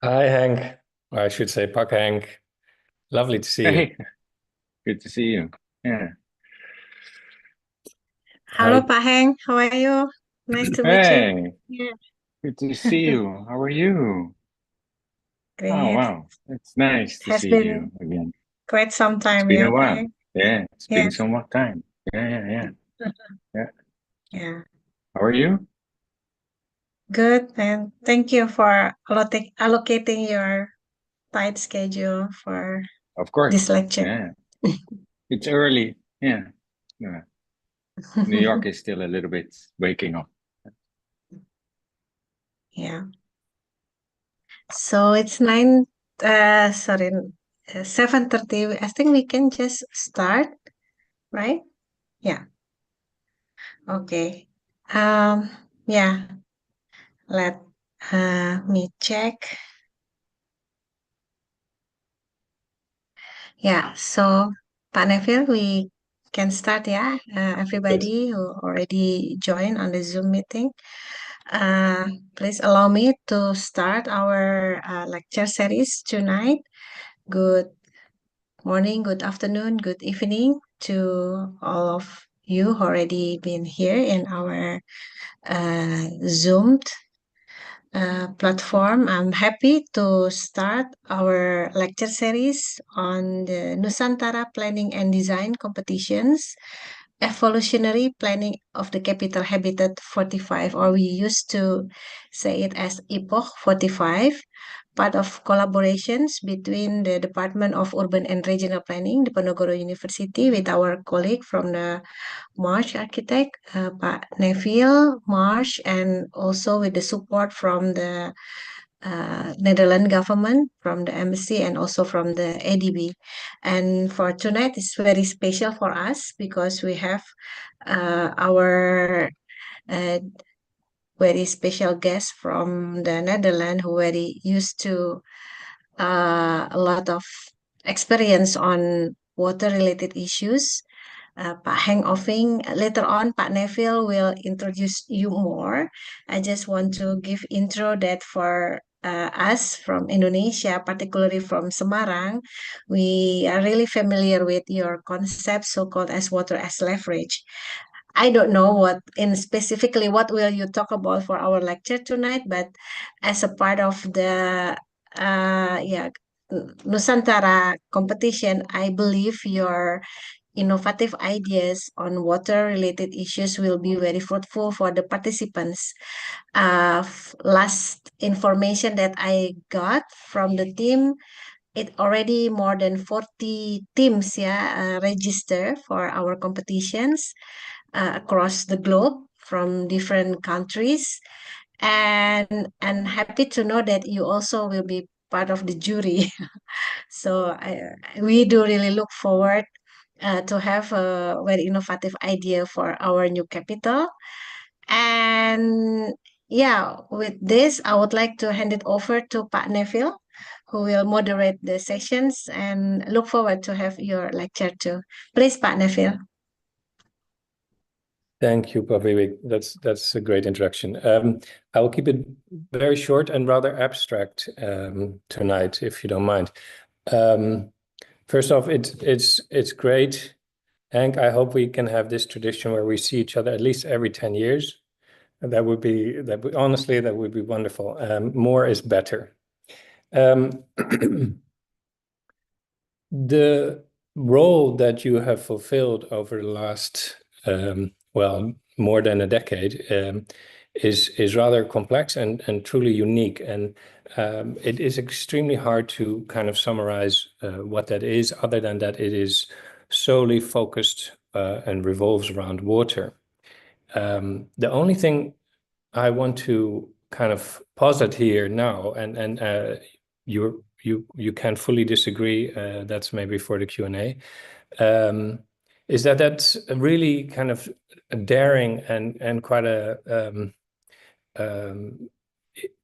Hi, Henk. Or I should say, Pak Henk. Lovely to see you. Hey, good to see you. Yeah. Hello, Hi. Pak Henk. How are you? Nice to meet you. Hey, Yeah, good to see you. How are you? Oh, great. wow. It's nice It to has see you been again. quite some It's time, been a yeah, Pak while. Henk? Yeah, it's been Yes. so much time. Yeah. Yeah. Yeah, How are you? good. And thank you for allocating your tight schedule for Of course. this lecture. Yeah. It's early. Yeah. Yeah. New York is still a little bit waking up. Yeah. So it's 7:30. I think we can just start, right? Yeah. Okay. Um, yeah. Let me check. Yeah, so Pak Neville, we can start, yeah. Yes. Everybody who already joined on the Zoom meeting, uh, please allow me to start our lecture series tonight. Good morning, good afternoon, good evening to all of you who already been here in our Zoom platform. I'm happy to start our lecture series on the Nusantara Planning and Design Competitions, Evolutionary Planning of the Capital Habitat 45, or we used to say it as EPOH 45, part of collaborations between the Department of Urban and Regional Planning, Diponegoro University, with our colleague from the Marsh Architect, Pak Neville Marsh, and also with the support from the Netherlands government, from the embassy, and also from the ADB. And for tonight, it's very special for us because we have our uh, very special guest from the Netherlands who very used to a lot of experience on water-related issues. Pak Henk Ovink. Later on, Pak Neville will introduce you more. I just want to give intro that for us from Indonesia, particularly from Semarang, we are really familiar with your concept, so-called as water as leverage. I don't know what in specifically what will you talk about for our lecture tonight, but as a part of the yeah Nusantara competition, I believe your innovative ideas on water related issues will be very fruitful for the participants. Last information that I got from the team, it already more than 40 teams, yeah, register for our competitions across the globe from different countries, and happy to know that you also will be part of the jury. So we do really look forward to have a very innovative idea for our new capital. And yeah, with this, I would like to hand it over to Pak Neville, who will moderate the sessions, and look forward to have your lecture too. Please, Pak Neville. Thank you, Pak Vivek. That's a great introduction. I will keep it very short and rather abstract tonight, if you don't mind. First off, it's great, Hank. I hope we can have this tradition where we see each other at least every 10 years. Honestly, that would be wonderful. More is better. The role that you have fulfilled over the last, well, more than a decade, is rather complex and truly unique. And it is extremely hard to kind of summarize what that is, other than that it is solely focused and revolves around water. The only thing I want to kind of posit here now, and you can fully disagree. That's maybe for the Q&A. Is that's a really kind of a daring and quite a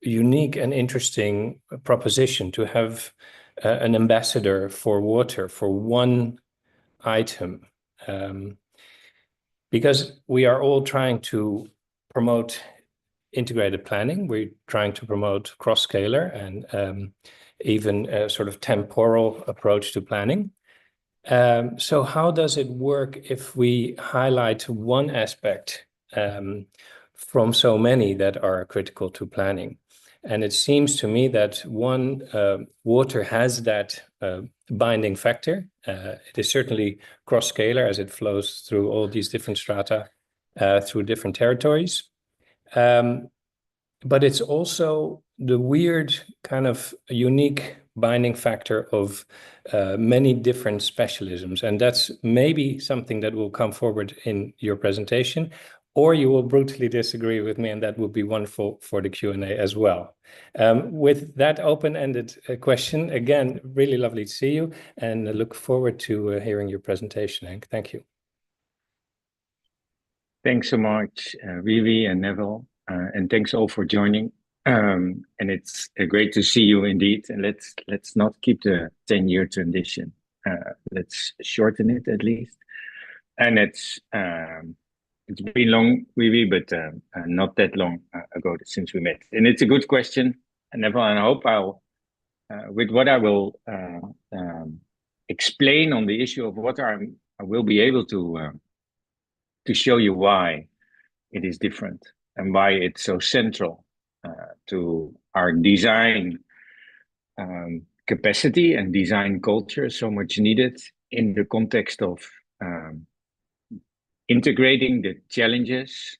unique and interesting proposition to have an ambassador for water for one item, because we are all trying to promote integrated planning. We're trying to promote cross-scalar and even a sort of temporal approach to planning. So how does it work if we highlight one aspect from so many that are critical to planning? And it seems to me that water has that binding factor. It is certainly cross-scalar as it flows through all these different strata, through different territories. But it's also the weird kind of unique binding factor of many different specialisms. And that's maybe something that will come forward in your presentation, or you will brutally disagree with me, and that would be wonderful for the Q&A as well. With that open-ended question, again, really lovely to see you, and I look forward to hearing your presentation, Henk. Thank you. Thanks so much, Vivi and Neville, and thanks all for joining. And it's great to see you indeed. And let's not keep the 10-year tradition. Let's shorten it at least. And it's been long, Vivi, but not that long ago since we met. And it's a good question, Neville, and I hope with what I will explain on the issue of water, I will be able to show you why it is different and why it's so central to our design capacity and design culture, so much needed in the context of integrating the challenges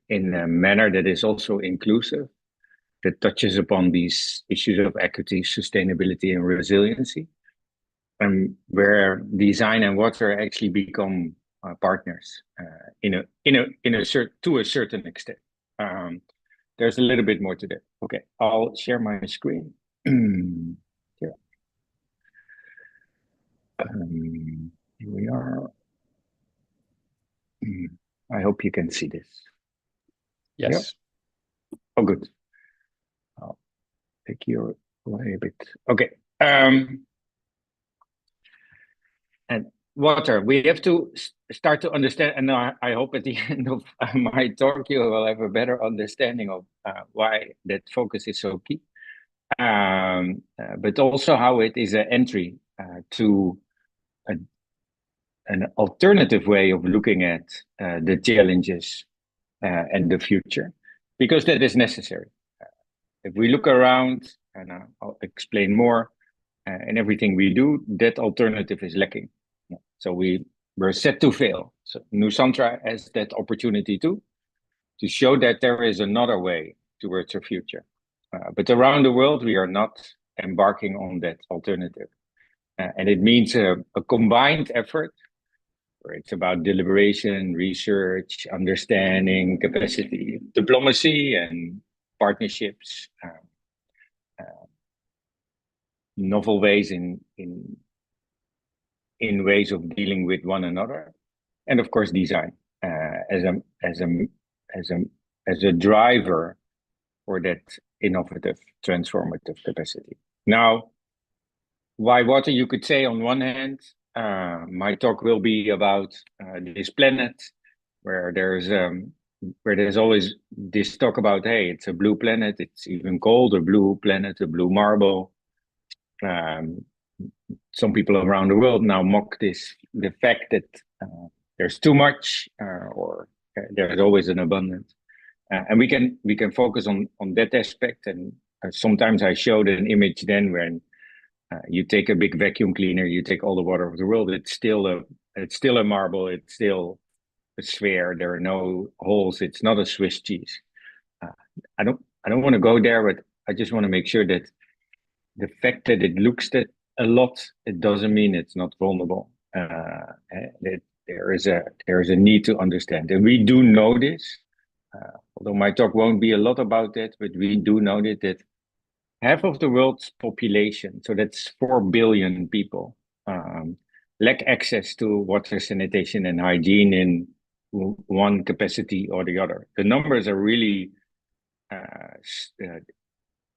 in a manner that is also inclusive, that touches upon these issues of equity, sustainability, and resiliency, and where design and water actually become partners to a certain extent. There's a little bit more to that. Okay, I'll share my screen. Here. Here we are. I hope you can see this. Yes. Yep. Oh, good. I'll take you away a bit. Okay. And water, we have to start to understand, and I hope at the end of my talk you will have a better understanding of why that focus is so key, but also how it is an entry to an alternative way of looking at the challenges and the future, because that is necessary. If we look around, and I'll explain more, in everything we do, that alternative is lacking. So we're set to fail. So Nusantara has that opportunity to show that there is another way towards a future. But around the world, we are not embarking on that alternative. And it means a combined effort where it's about deliberation, research, understanding, capacity, diplomacy, and partnerships, novel ways in ways of dealing with one another, and of course design as a driver for that innovative, transformative capacity. Now, why water? You could say on one hand, my talk will be about this planet, where there's always this talk about, hey, it's a blue planet. It's even called a blue planet, a blue marble. Some people around the world now mock the fact that there's too much, or there's always an abundance, and we can focus on that aspect. And sometimes I showed an image then when you take a big vacuum cleaner, you take all the water of the world, it's still a marble, it's still a sphere. There are no holes. It's not a Swiss cheese. I don't want to go there, but I just want to make sure that the fact that it looks that a lot, it doesn't mean it's not vulnerable. That there is a need to understand, and we do know this. Although my talk won't be a lot about that, but we do know that half of the world's population, so that's 4 billion people, lack access to water, sanitation, and hygiene in one capacity or the other. The numbers are really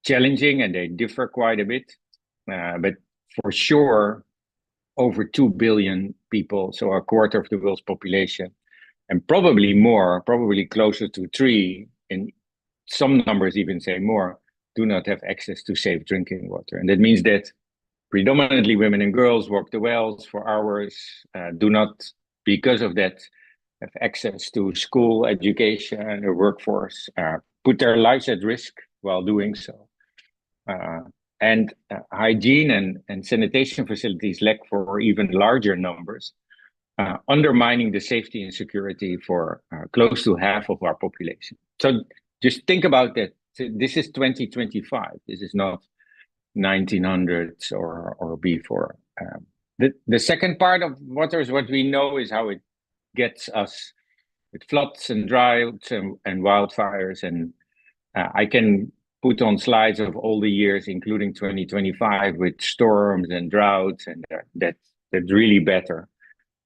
challenging, and they differ quite a bit. But for sure, over 2 billion people, so a quarter of the world's population, and probably more, probably closer to 3 in some numbers even say more, do not have access to safe drinking water. And that means that predominantly women and girls walk the wells for hours, do not, because of that, have access to school, education, or workforce, put their lives at risk while doing so. And hygiene and sanitation facilities lack for even larger numbers, undermining the safety and security for close to half of our population. So just think about that. This is 2025. This is not 1900s or before. The second part of water is what we know is how it gets us with floods and droughts and wildfires. And I can put on slides of all the years, including 2025, with storms and droughts, and that's really better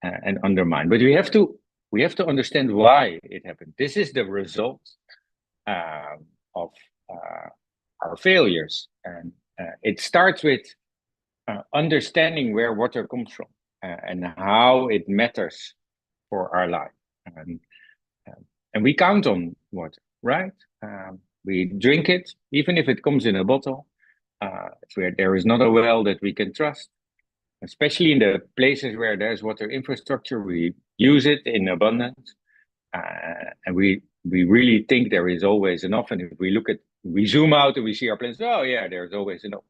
and undermined. But we have to understand why it happened. This is the result of our failures, and it starts with understanding where water comes from and how it matters for our life. And we count on water, right? We drink it, even if it comes in a bottle, where there is not a well that we can trust. Especially in the places where there's water infrastructure, we use it in abundance. And we really think there is always enough. And if we zoom out and we see our plants, oh yeah, there's always enough.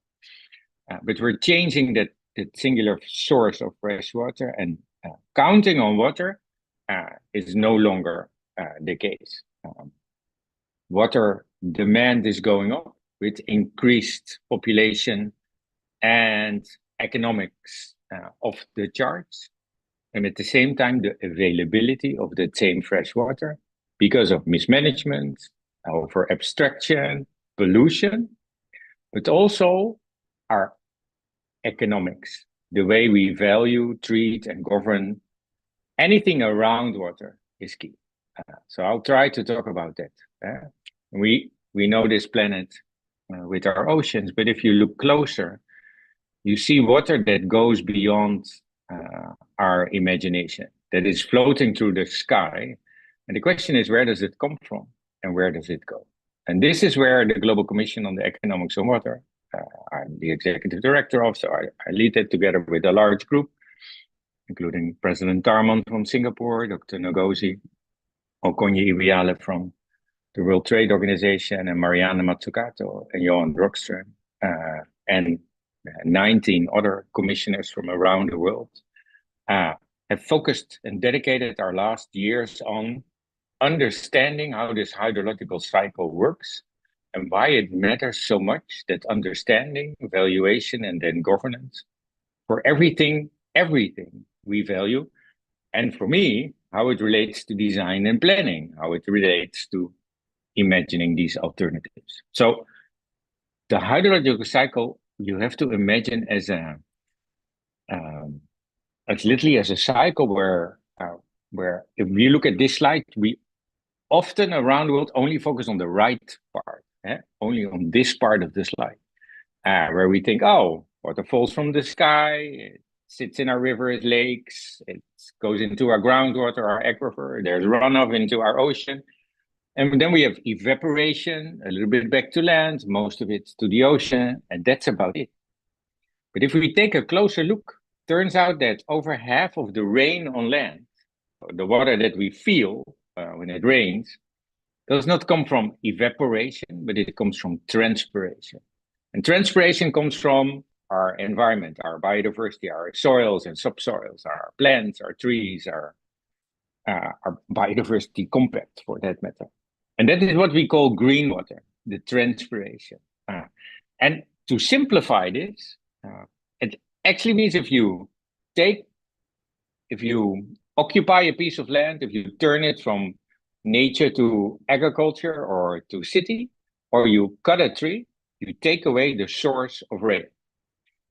But we're changing that singular source of fresh water, and counting on water is no longer the case. Water demand is going up with increased population and economics off the charts. And at the same time, the availability of the same fresh water, because of mismanagement, over abstraction, pollution, but also our economics, the way we value, treat, and govern anything around water is key. So I'll try to talk about that. We know this planet with our oceans, but if you look closer, you see water that goes beyond our imagination, that is floating through the sky. And the question is, where does it come from and where does it go? And this is where the Global Commission on the Economics of Water, I'm the executive director of, so I lead it together with a large group, including President Tarman from Singapore, Dr. Ngozi Okonye-Iweala from the World Trade Organization, and Marianne Mazzucato and Johan Rockström, and 19 other commissioners from around the world, have focused and dedicated our last years on understanding how this hydrological cycle works and why it matters so much, that understanding, evaluation, and then governance for everything we value. And for me, how it relates to design and planning, how it relates to imagining these alternatives. So the hydrological cycle, you have to imagine as literally as a cycle where if you look at this slide, we often around the world only focus on the right part, only on this part of the slide, where we think, oh, water falls from the sky, it sits in our rivers, lakes, it goes into our groundwater, our aquifer, there's runoff into our ocean. And then we have evaporation, a little bit back to land, most of it to the ocean, and that's about it. But if we take a closer look, turns out that over half of the rain on land, the water that we feel when it rains, does not come from evaporation, but it comes from transpiration. And transpiration comes from our environment, our biodiversity, our soils and subsoils, our plants, our trees, our biodiversity compact, for that matter. And that is what we call green water, the transpiration. And to simplify this, it actually means if you occupy a piece of land, if you turn it from nature to agriculture or to city, or you cut a tree, you take away the source of rain.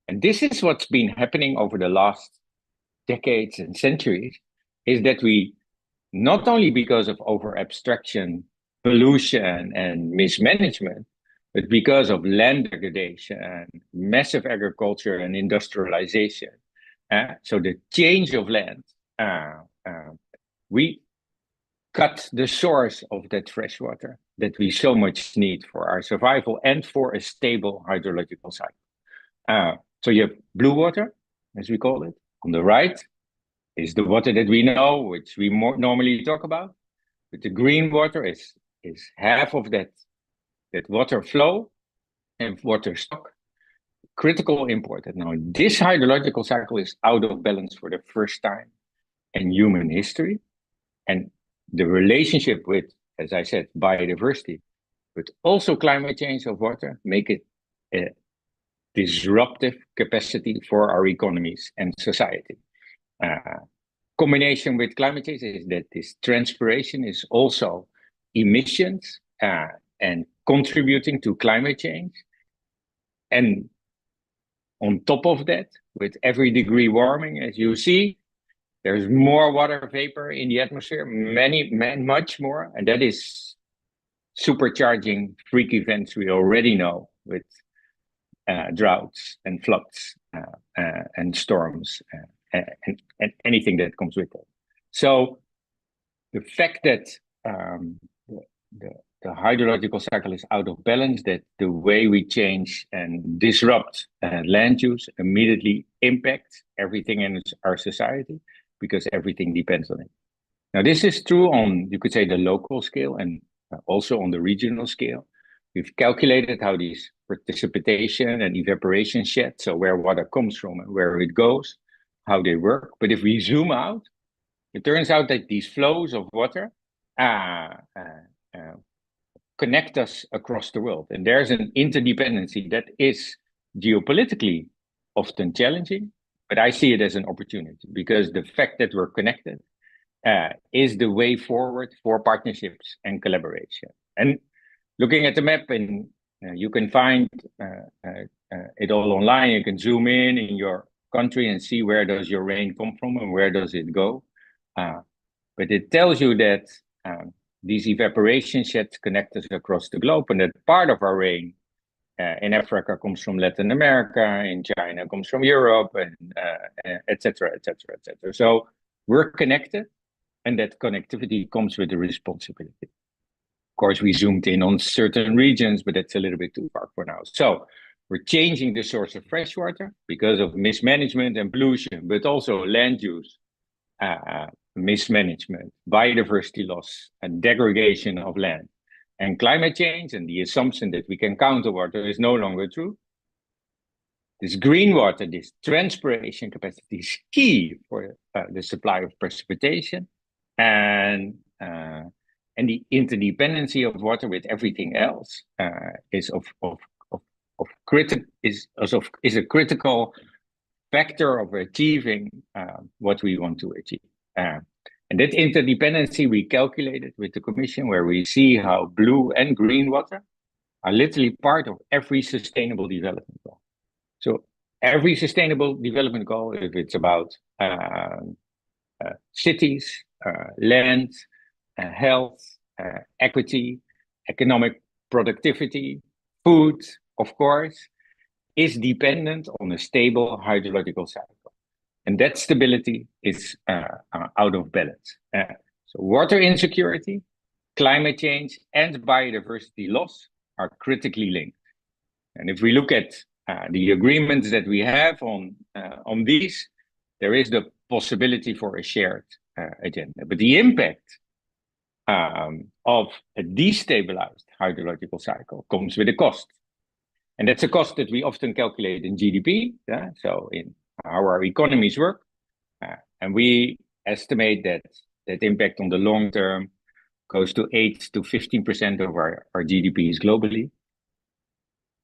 And this is what's been happening over the last decades and centuries, is that we, not only because of over abstraction, pollution and mismanagement, but because of land degradation, massive agriculture and industrialization. So the change of land, we cut the source of that fresh water. that we so much need for our survival and for a stable hydrological cycle. So you have blue water, as we call it. On the right is the water that we know, which we more normally talk about. But the green water is half of that water flow and water stock, critical important. Now, this hydrological cycle is out of balance for the first time in human history. And the relationship with, as I said, biodiversity, but also climate change of water, make it a disruptive capacity for our economies and society. Combination with climate change is that this transpiration is also emissions and contributing to climate change. And on top of that, with every degree warming, as you see, there's more water vapor in the atmosphere, much more, and that is supercharging freak events we already know with droughts and floods and storms and anything that comes with it. So the fact that the hydrological cycle is out of balance, that the way we change and disrupt land use immediately impacts everything in our society, because everything depends on it. Now, this is true on, you could say, the local scale and also on the regional scale. We've calculated how these precipitation and evaporation sheds, so where water comes from and where it goes, how they work. But if we zoom out, it turns out that these flows of water connect us across the world. And there's an interdependency that is geopolitically often challenging, but I see it as an opportunity, because the fact that we're connected is the way forward for partnerships and collaboration. And looking at the map, and you can find it all online. You can zoom in your country and see where does your rain come from and where does it go. But it tells you that these evaporation sheds connect us across the globe, and that part of our rain in Africa comes from Latin America, in China comes from Europe, and et cetera, et cetera, et cetera. So we're connected, and that connectivity comes with a responsibility. Of course, we zoomed in on certain regions, but that's a little bit too far for now. So we're changing the source of fresh water because of mismanagement and pollution, but also land use mismanagement, biodiversity loss, and degradation of land, and climate change, and the assumption that we can counter water is no longer true. This green water, this transpiration capacity is key for the supply of precipitation, and the interdependency of water with everything else is a critical factor of achieving what we want to achieve. And that interdependency we calculated with the Commission, where we see how blue and green water are literally part of every sustainable development goal. So every sustainable development goal, if it's about cities, land, health, equity, economic productivity, food, of course, is dependent on a stable hydrological cycle. And that stability is out of balance. So water insecurity, climate change, and biodiversity loss are critically linked. And if we look at the agreements that we have on these, there is the possibility for a shared agenda. But the impact of a destabilized hydrological cycle comes with a cost. And that's a cost that we often calculate in GDP, so in how our economies work. And we estimate that impact on the long term goes to 8 to 15% of our GDPs globally.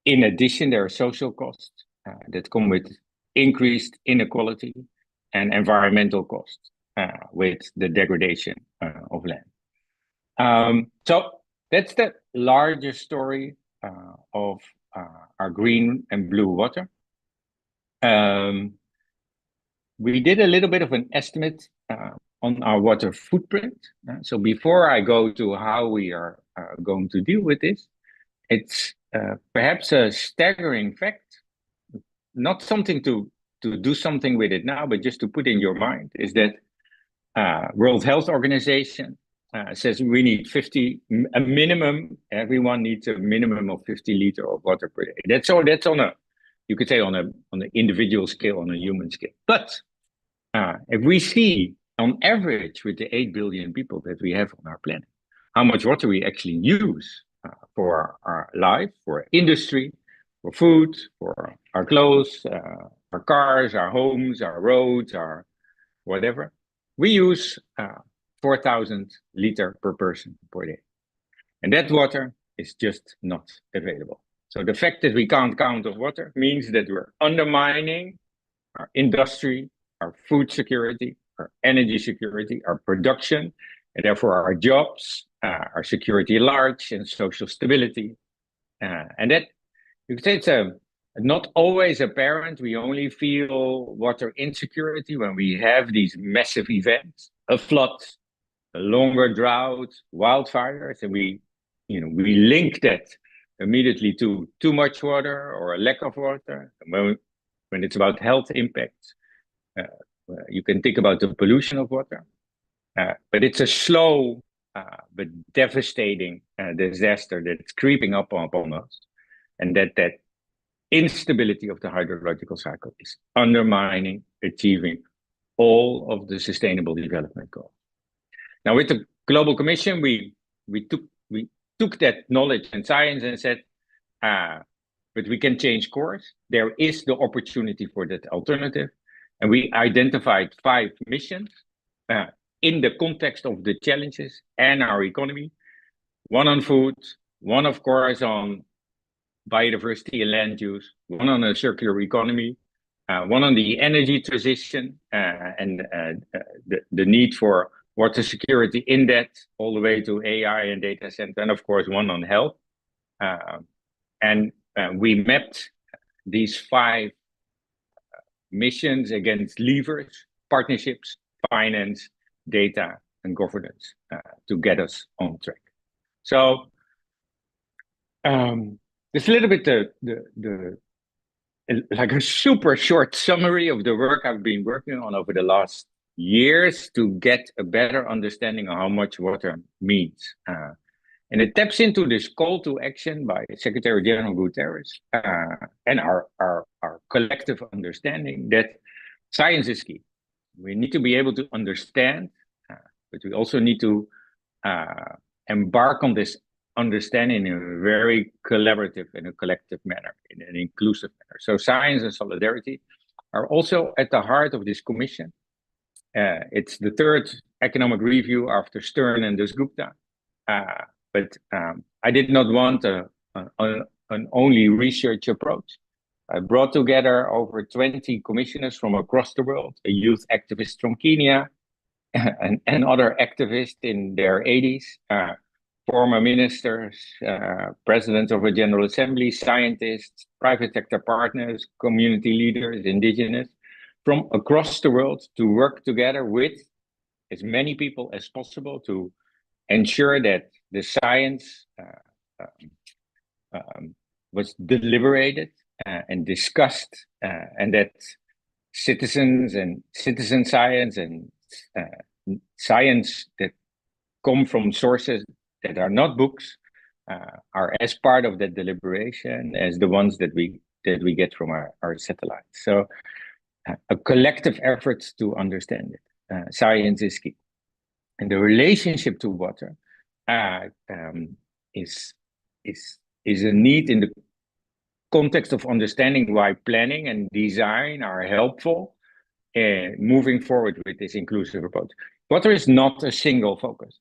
In addition, there are social costs that come with increased inequality and environmental costs with the degradation of land. So that's the larger story of our green and blue water. We did a little bit of an estimate on our water footprint. So before I go to how we are going to deal with this, it's perhaps a staggering fact, not something to do something with it now, but just to put in your mind, is that World Health Organization says we need a minimum, everyone needs a minimum of 50 liters of water per day. That's on a, you could say on an individual scale, on a human scale. But if we see on average with the 8 billion people that we have on our planet, how much water we actually use for our life, for industry, for food, for our clothes, our cars, our homes, our roads, our whatever, we use 4,000 liters per person per day. And that water is just not available. So the fact that we can't count on water means that we're undermining our industry, our food security, our energy security, our production, and therefore our jobs, our security at large, and social stability. And that, you could say it's not always apparent. We only feel water insecurity when we have these massive events, a flood, a longer drought, wildfires, and we link that immediately to too much water or a lack of water. And when it's about health impacts, you can think about the pollution of water. But it's a slow but devastating disaster that's creeping up upon us, and that instability of the hydrological cycle is undermining achieving all of the sustainable development goals. Now, with the Global Commission, we took that knowledge and science and said, but we can change course. There is the opportunity for that alternative. And we identified 5 missions in the context of the challenges and our economy. 1 on food, 1, of course, on biodiversity and land use, 1 on a circular economy, 1 on the energy transition and the need for water security in that, all the way to AI and data center, and of course 1 on health. And we mapped these 5 missions against levers, partnerships, finance, data, and governance to get us on track. So it's a little bit like a super short summary of the work I've been working on over the last years to get a better understanding of how much water means. And it taps into this call to action by Secretary General Guterres and our collective understanding that science is key. We need to be able to understand, but we also need to embark on this understanding in a very collaborative and a collective manner, in an inclusive manner. So science and solidarity are also at the heart of this commission. It's the 3rd economic review after Stern and Dasgupta. But I did not want an only research approach. I brought together over 20 commissioners from across the world, a youth activist from Kenya, and other activists in their 80s, former ministers, presidents of a General Assembly, scientists, private sector partners, community leaders, indigenous, from across the world to work together with as many people as possible to ensure that the science was deliberated and discussed, and that citizens and citizen science and science that come from sources that are not books are as part of that deliberation as the ones that we get from our satellites. So a collective effort to understand it. Science is key. And the relationship to water is a need in the context of understanding why planning and design are helpful moving forward with this inclusive approach. Water is not a single focus.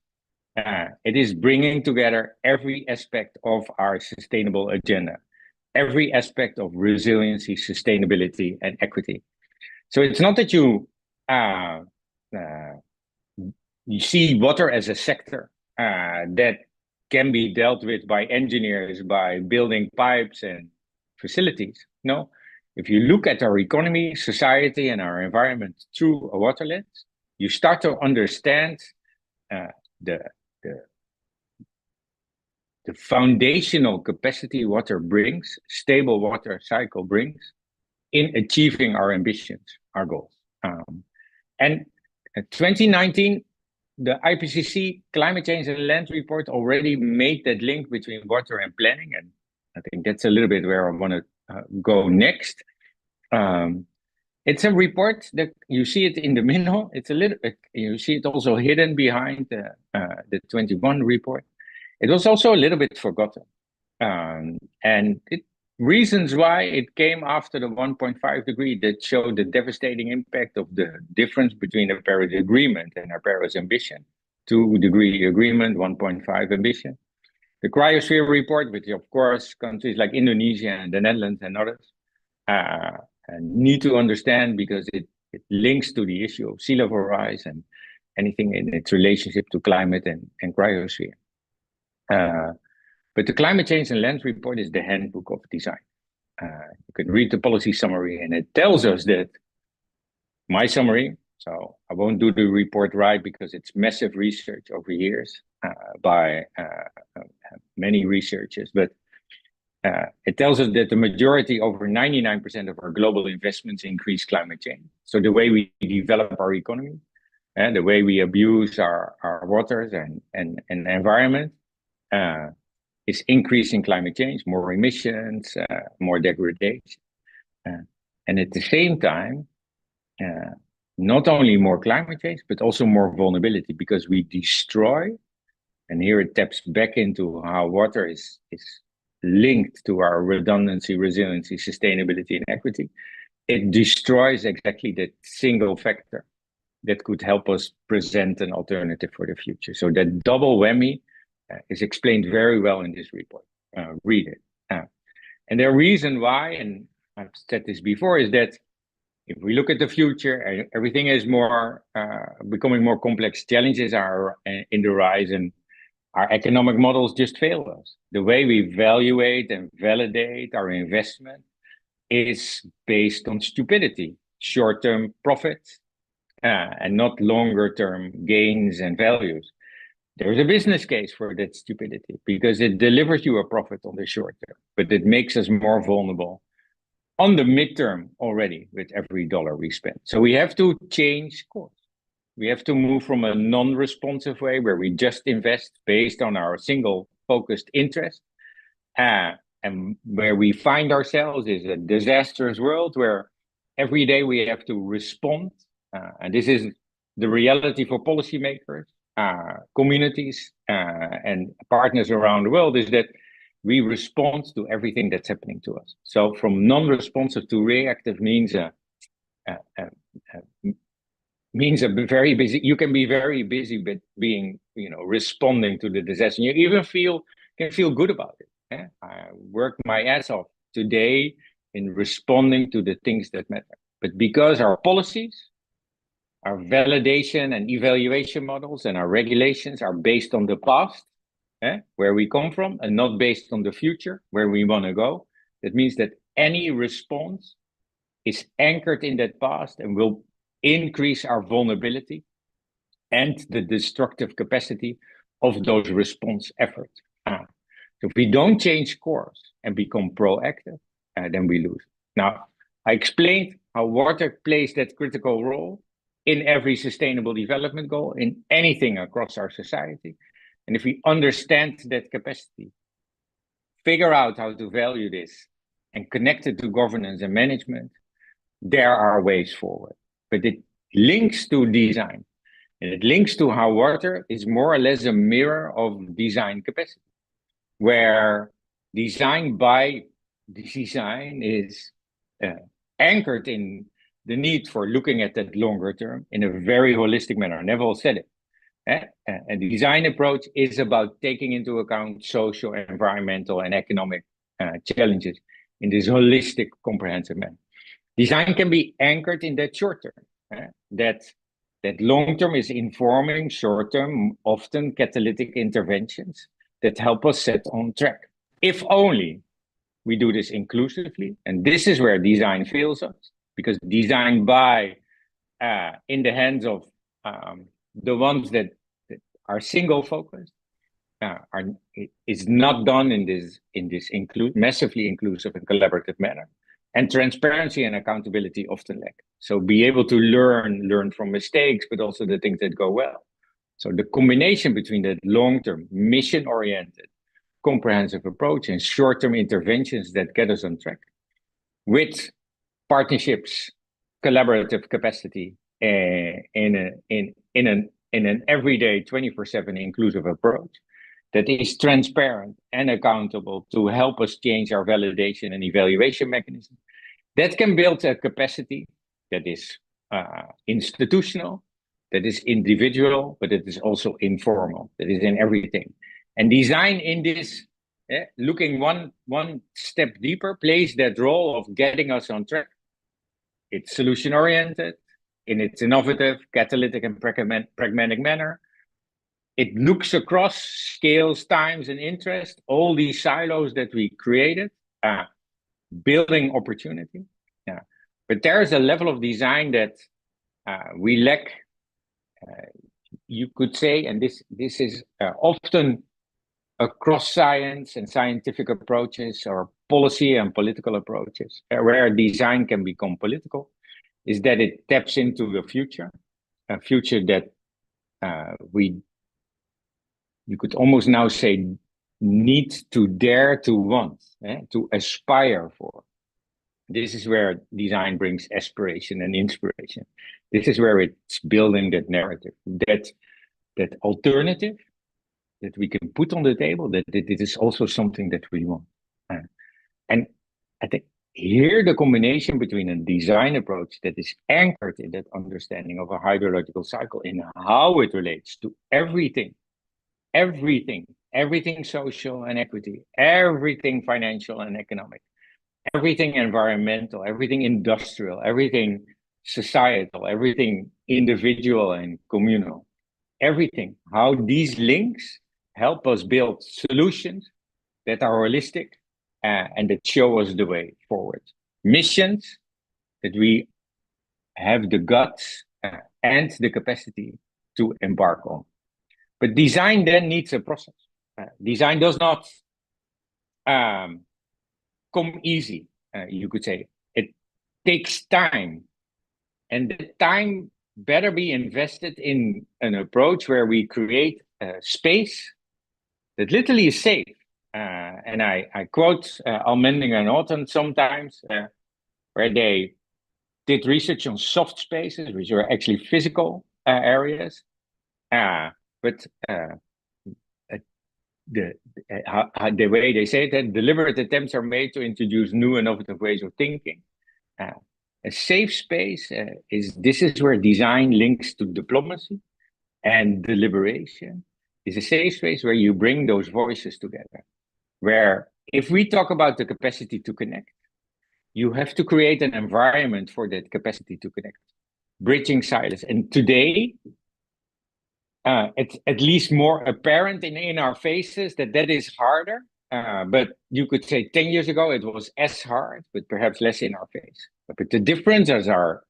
It is bringing together every aspect of our sustainable agenda, every aspect of resiliency, sustainability, and equity. So it's not that you see water as a sector that can be dealt with by engineers, by building pipes and facilities. No, if you look at our economy, society, and our environment through a water lens, you start to understand the foundational capacity water brings, stable water cycle brings, in achieving our ambitions, our goals. And 2019 the IPCC Climate Change and Land Report already made that link between water and planning, and I think that's a little bit where I want to go next. It's a report that you see it in the middle. It's a little bit, you see it also hidden behind the 21 report. It was also a little bit forgotten. And reasons why it came after the 1.5 degree that showed the devastating impact of the difference between the Paris Agreement and our Paris ambition. 2-degree agreement, 1.5 ambition. The cryosphere report, which of course countries like Indonesia and the Netherlands and others need to understand, because it links to the issue of sea level rise and anything in its relationship to climate and cryosphere. But the Climate Change and Land Report is the handbook of design. You can read the policy summary, and it tells us that my summary, so I won't do the report right because it's massive research over years by many researchers, but it tells us that the majority, over 99% of our global investments increase climate change. So the way we develop our economy and the way we abuse our waters and environment is increasing climate change, more emissions, more degradation. And at the same time, not only more climate change, but also more vulnerability, because we destroy, and here it taps back into how water is linked to our redundancy, resiliency, sustainability, and equity. It destroys exactly that single factor that could help us present an alternative for the future. So that double whammy is explained very well in this report. Read it. And the reason why, and I've said this before, is that if we look at the future, everything is more becoming more complex. Challenges are in the rise, and our economic models just fail us. The way we evaluate and validate our investment is based on stupidity, short-term profits, and not longer-term gains and values. There's a business case for that stupidity because it delivers you a profit on the short term, but it makes us more vulnerable on the midterm already with every dollar we spend. So we have to change course. We have to move from a non-responsive way where we just invest based on our single focused interest, and where we find ourselves is a disastrous world where every day we have to respond. And this is the reality for policymakers, communities, and partners around the world, is that we respond to everything that's happening to us. So from non-responsive to reactive means a very busy. You can be very busy, but being, responding to the disaster. You even can feel good about it. I worked my ass off today in responding to the things that matter. But because our policies, our validation and evaluation models, and our regulations are based on the past, where we come from, and not based on the future, where we want to go, that means that any response is anchored in that past and will increase our vulnerability and the destructive capacity of those response efforts. So if we don't change course and become proactive, then we lose. Now, I explained how water plays that critical role in every sustainable development goal, in anything across our society. And if we understand that capacity, figure out how to value this, and connect it to governance and management, there are ways forward. But it links to design, and it links to how water is more or less a mirror of design capacity, where design by design is anchored in the need for looking at that longer term in a very holistic manner. Neville said it. A design approach is about taking into account social, environmental, and economic challenges in this holistic, comprehensive manner. Design can be anchored in that short term. That long term is informing short term, often catalytic interventions that help us set on track. If only we do this inclusively, and this is where design fails us, because design by in the hands of the ones that are single focused is not done in this massively inclusive and collaborative manner, and transparency and accountability often lack. So be able to learn from mistakes, but also the things that go well. So the combination between that long-term, mission-oriented, comprehensive approach and short-term interventions that get us on track with partnerships, collaborative capacity, in an everyday 24/7 inclusive approach that is transparent and accountable to help us change our validation and evaluation mechanism, that can build a capacity that is institutional, that is individual, but it is also informal, that is in everything. And design in this, looking one step deeper, plays that role of getting us on track. It's solution-oriented, in its innovative, catalytic, and pragmatic manner. It looks across scales, times, and interest, all these silos that we created, building opportunity. But there's a level of design that we lack, you could say, and this is often across science and scientific approaches or policy and political approaches, where design can become political, is that it taps into the future, a future that you could almost now say, need to dare to want, to aspire for. This is where design brings aspiration and inspiration. This is where it's building that narrative, that alternative that we can put on the table, that it is also something that we want. And I think here the combination between a design approach that is anchored in that understanding of a hydrological cycle in how it relates to everything social and equity, everything financial and economic, everything environmental, everything industrial, everything societal, everything individual and communal, everything, how these links help us build solutions that are holistic and that show us the way forward. Missions that we have the guts and the capacity to embark on. But design then needs a process. Design does not come easy, you could say. It takes time. And the time better be invested in an approach where we create a space that literally is safe. And I quote Almending and Autumn sometimes, where they did research on soft spaces, which are actually physical areas. But the way they say it, that deliberate attempts are made to introduce new and innovative ways of thinking. A safe space this is where design links to diplomacy and deliberation. Is a safe space where you bring those voices together. Where if we talk about the capacity to connect, you have to create an environment for that capacity to connect, bridging silos. And today, it's at least more apparent in our faces that is harder. But you could say 10 years ago it was as hard, but perhaps less in our face. But the differences are,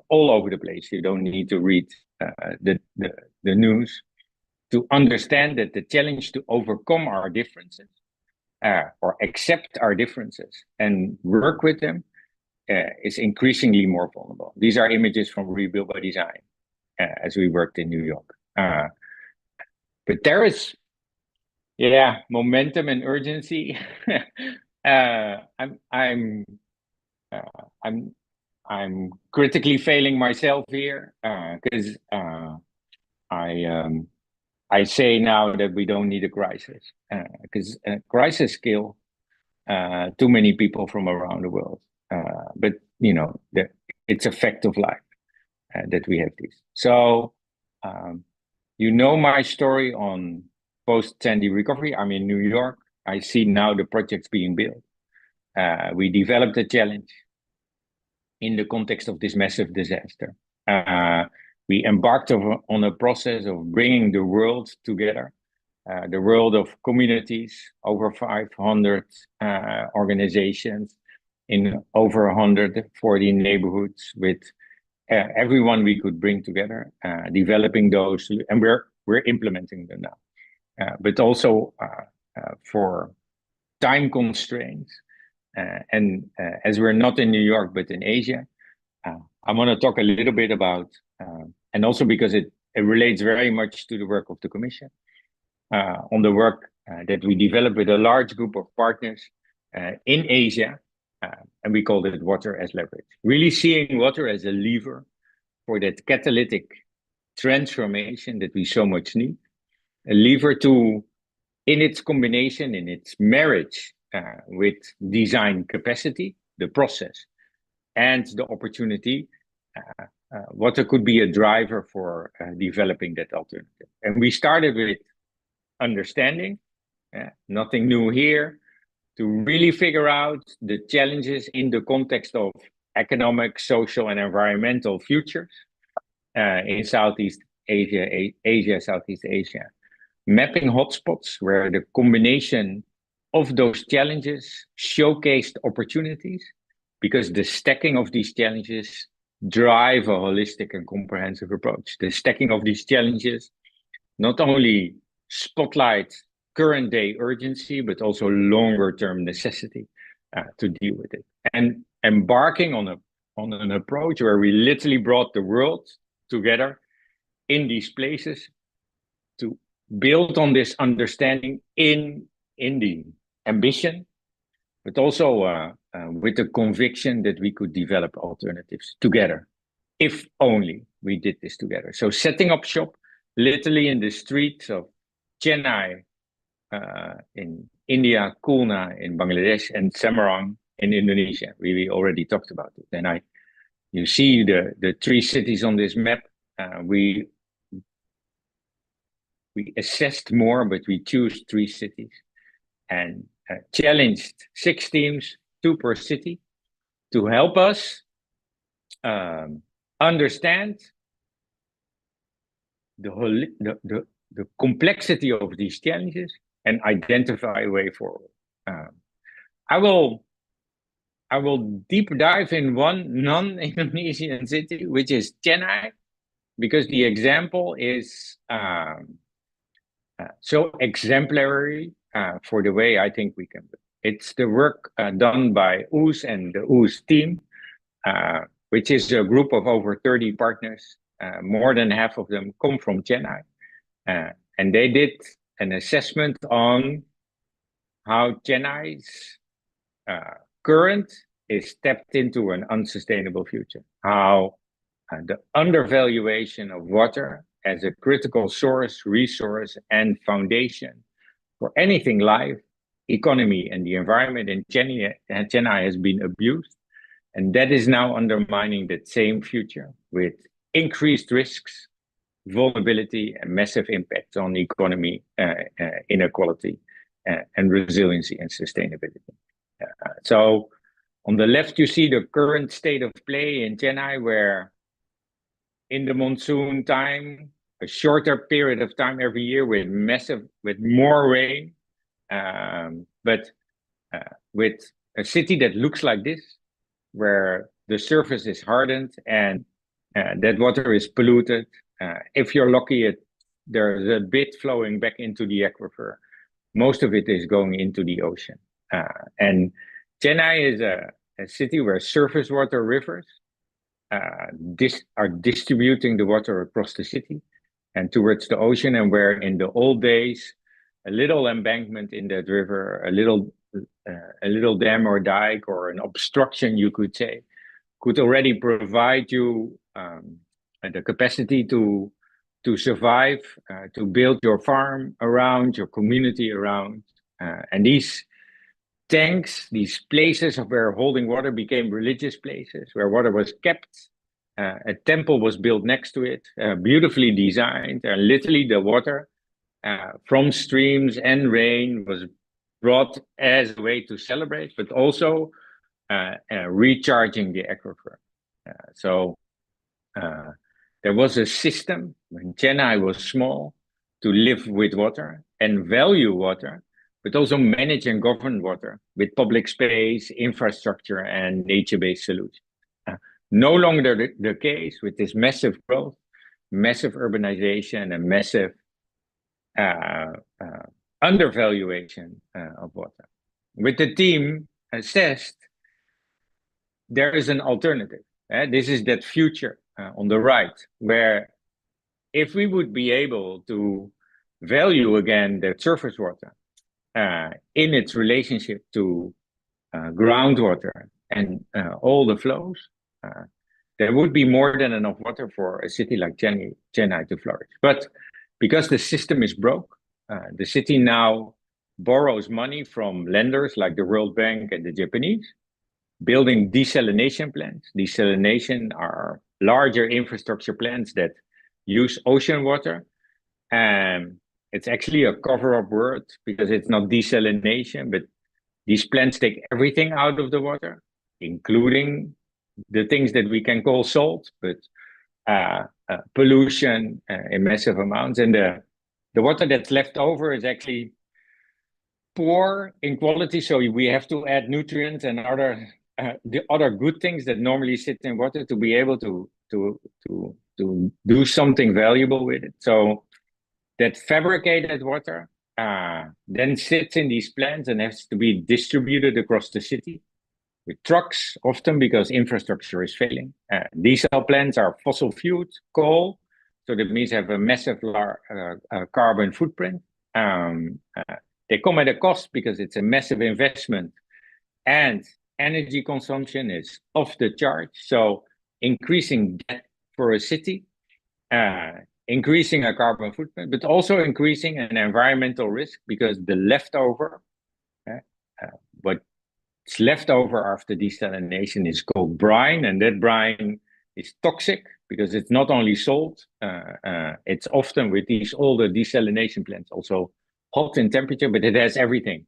all over the place. You don't need to read the news to understand that the challenge to overcome our differences or accept our differences and work with them is increasingly more vulnerable. These are images from Rebuild by Design as we worked in New York. But there is, momentum and urgency. I'm critically failing myself here because I say now that we don't need a crisis because crisis kill too many people from around the world. But it's a fact of life that we have this. So my story on post-Sandy recovery. I'm in New York. I see now the projects being built. We developed a challenge in the context of this massive disaster. We embarked on a process of bringing the world together, the world of communities, over 500 organizations in over 140 neighborhoods with everyone we could bring together, developing those, and we're implementing them now. But also for time constraints, and as we're not in New York but in Asia, I want to talk a little bit about, and also because it it relates very much to the work of the Commission, on the work that we developed with a large group of partners in Asia, and we called it water as leverage. Really seeing water as a lever for that catalytic transformation that we so much need, a lever to, in its combination, in its marriage with design capacity, the process, and the opportunity, water could be a driver for developing that alternative. And we started with understanding, nothing new here, to really figure out the challenges in the context of economic, social, and environmental futures in Southeast Asia, Southeast Asia. Mapping hotspots where the combination of those challenges showcased opportunities, because the stacking of these challenges drive a holistic and comprehensive approach. The stacking of these challenges not only spotlight current day urgency, but also longer term necessity to deal with it. And embarking on an approach where we literally brought the world together in these places to build on this understanding in the ambition, but also with the conviction that we could develop alternatives together, if only we did this together. So setting up shop literally in the streets of Chennai in India, Khulna in Bangladesh, and Semarang in Indonesia. We already talked about it. And you see the three cities on this map. We assessed more, but we choose 3 cities and challenged 6 teams, 2 per city, to help us understand the complexity of these challenges and identify a way forward. I will deep dive in one non-Indonesian city, which is Chennai, because the example is so exemplary for the way I think we can do. It's the work done by Woes and the Woes team, which is a group of over 30 partners. More than half of them come from Chennai. And they did an assessment on how Chennai's current is tapped into an unsustainable future, how the undervaluation of water as a critical source, resource, and foundation for anything life, economy, and the environment in Chennai has been abused. And that is now undermining that same future with increased risks, vulnerability, and massive impacts on economy, inequality, and resiliency and sustainability. So on the left, you see the current state of play in Chennai, where in the monsoon time, a shorter period of time every year with more rain, but with a city that looks like this, where the surface is hardened and that water is polluted. If you're lucky, there's a bit flowing back into the aquifer. Most of it is going into the ocean. And Chennai is a city where surface water rivers are distributing the water across the city and towards the ocean, and where in the old days, a little embankment in that river, a little dam or dike or an obstruction, you could say, could already provide you the capacity to survive, to build your farm around, your community around. And these tanks, these places of where holding water became religious places, where water was kept. A temple was built next to it, beautifully designed. Literally the water from streams and rain was brought as a way to celebrate, but also recharging the aquifer. So there was a system when Chennai was small to live with water and value water, but also manage and govern water with public space, infrastructure, and nature-based solutions. No longer the case with this massive growth, massive urbanization, and massive undervaluation of water. With the team assessed, there is an alternative. This is that future on the right, where if we would be able to value again the surface water in its relationship to groundwater and all the flows, there would be more than enough water for a city like Chennai to flourish. But because the system is broke, the city now borrows money from lenders like the World Bank and the Japanese, building desalination plants. Desalination are larger infrastructure plants that use ocean water. And it's actually a cover-up word because it's not desalination, but these plants take everything out of the water, including the things that we can call salt, but pollution in massive amounts. And the water that's left over is actually poor in quality, so we have to add nutrients and the other good things that normally sit in water to be able to do something valuable with it. So that fabricated water then sits in these plants and has to be distributed across the city with trucks, often because infrastructure is failing. Diesel plants are fossil fueled, coal, so that means they have a massive carbon footprint. They come at a cost because it's a massive investment, and energy consumption is off the chart. So increasing debt for a city, increasing a carbon footprint, but also increasing an environmental risk because the leftover, what's left over after desalination is called brine, and that brine is toxic because it's not only salt, it's often with these older desalination plants also hot in temperature, but it has everything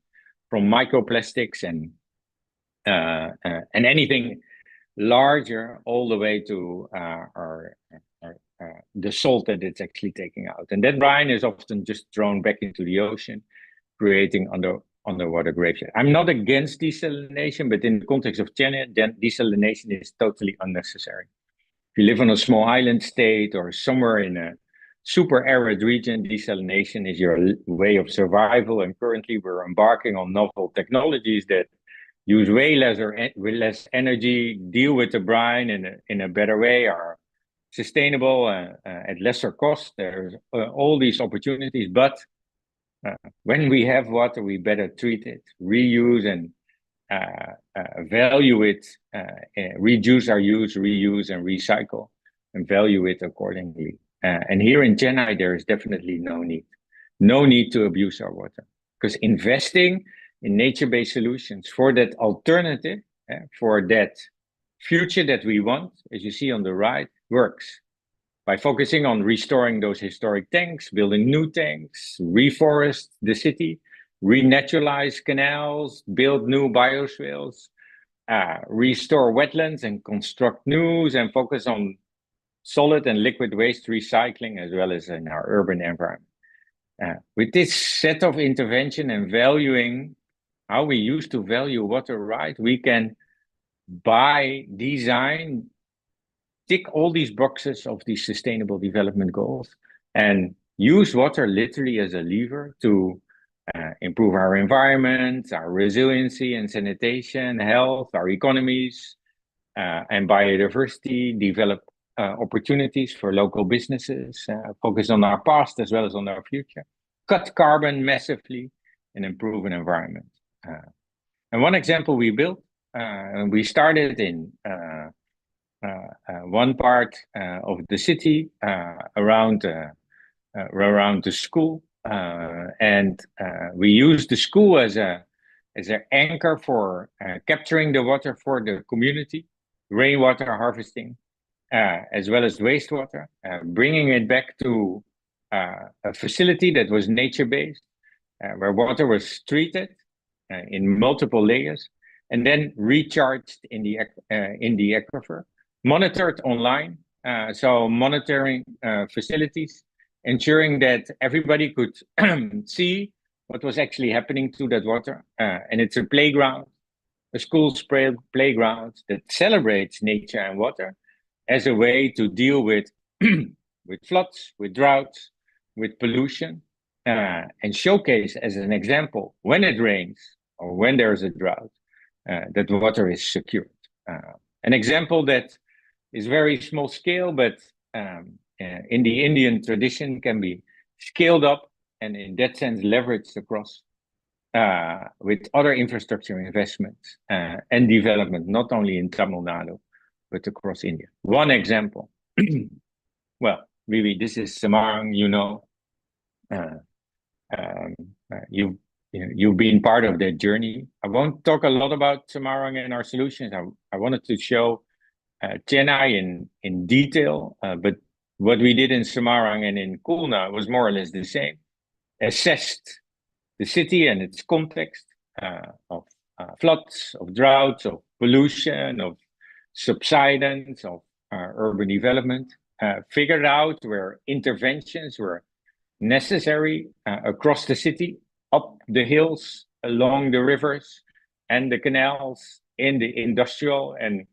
from microplastics and anything larger all the way to the salt that it's actually taking out. And that brine is often just thrown back into the ocean, creating underwater graveyard. I'm not against desalination, but in the context of China, then desalination is totally unnecessary. If you live on a small island state or somewhere in a super arid region, desalination is your way of survival. And currently we're embarking on novel technologies that use way less energy, deal with the brine in a better way, are sustainable at lesser cost. There's all these opportunities, but when we have water, we better treat it, reuse and value it, reduce our use, reuse and recycle, and value it accordingly. And here in Chennai, there is definitely no need to abuse our water, because investing in nature-based solutions for that alternative, for that future that we want, as you see on the right, works. By focusing on restoring those historic tanks, building new tanks, reforest the city, renaturalize canals, build new bioswales, restore wetlands and construct news, and focus on solid and liquid waste recycling, as well as in our urban environment. With this set of intervention and valuing how we used to value water right, we can, by design, tick all these boxes of these sustainable development goals and use water literally as a lever to improve our environment, our resiliency and sanitation, health, our economies, and biodiversity, develop opportunities for local businesses, focus on our past as well as on our future, cut carbon massively, and improve an environment. And one example we built, we started in one part of the city around the school, and we used the school as an anchor for capturing the water for the community, rainwater harvesting, as well as wastewater, bringing it back to a facility that was nature-based, where water was treated in multiple layers, and then recharged in the aquifer, monitored online, so monitoring facilities, ensuring that everybody could see what was actually happening to that water. And it's a playground, a school's playground that celebrates nature and water as a way to deal with floods, with droughts, with pollution, and showcase as an example, when it rains or when there's a drought, that water is secured. An example that is very small scale, but in the Indian tradition can be scaled up and in that sense leveraged across with other infrastructure investments and development, not only in Tamil Nadu, but across India. One example, well, really, this is Semarang, you know. You've been part of that journey. I won't talk a lot about Semarang and our solutions. I wanted to show Chennai in detail, but what we did in Semarang and in Kulna was more or less the same. Assessed the city and its context of floods, of droughts, of pollution, of subsidence, of urban development, figured out where interventions were necessary across the city, up the hills, along the rivers and the canals, in the industrial and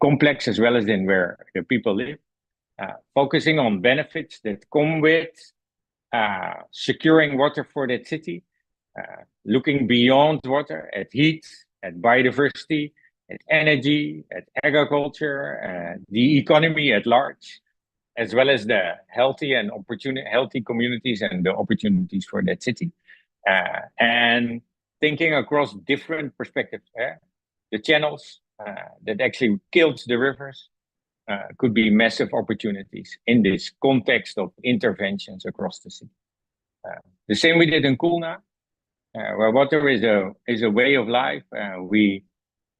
complex, as well as in where the people live, focusing on benefits that come with securing water for that city, looking beyond water at heat, at biodiversity, at energy, at agriculture, the economy at large, as well as the healthy communities and the opportunities for that city, and thinking across different perspectives. The channels that actually killed the rivers could be massive opportunities in this context of interventions across the city. The same we did in Kulna, where water is a way of life. We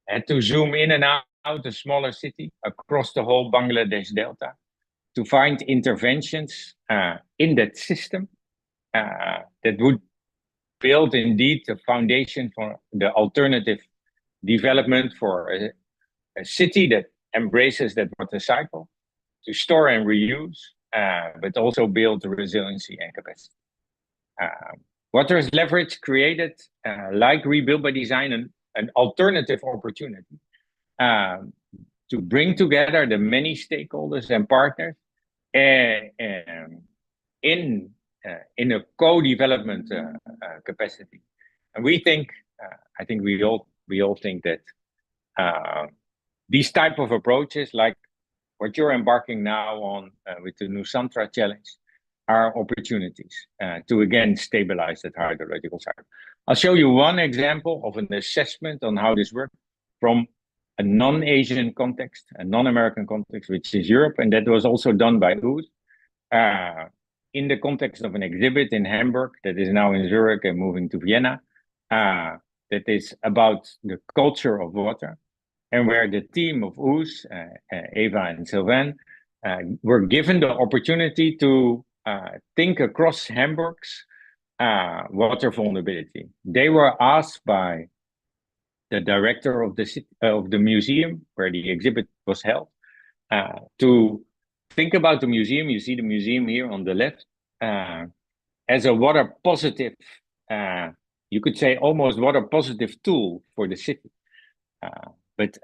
had to zoom in and out a smaller city across the whole Bangladesh Delta to find interventions in that system that would build indeed the foundation for the alternative development for a city that embraces that water cycle to store and reuse, but also build resiliency and capacity. Water is leverage created, like Rebuild by Design, an alternative opportunity to bring together the many stakeholders and partners in a co-development capacity. And we think, I think we all think that these type of approaches, like what you're embarking now on with the Nusantara challenge, are opportunities to again stabilize that hydrological cycle. I'll show you one example of an assessment on how this works from a non-Asian context, a non-American context, which is Europe, and that was also done by Woes in the context of an exhibit in Hamburg that is now in Zurich and moving to Vienna, that is about the culture of water, and where the team of Woes, Eva and Sylvain, were given the opportunity to think across Hamburg's water vulnerability. They were asked by the director of the museum where the exhibit was held to think about the museum. You see the museum here on the left as a water positive, you could say almost water positive tool for the city. But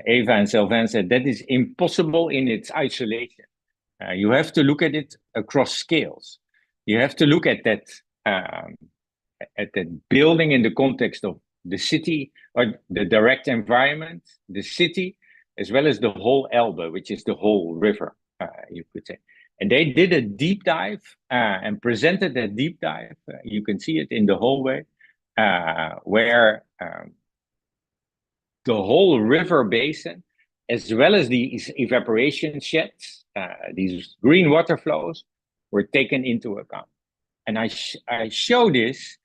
Eva and Sylvain said that is impossible in its isolation. You have to look at it across scales. You have to look at that building in the context of the city or the direct environment, the city, as well as the whole Elbe, which is the whole river, you could say. And they did a deep dive and presented that deep dive. You can see it in the hallway, where the whole river basin, as well as these evaporation sheds, these green water flows, were taken into account. And I show this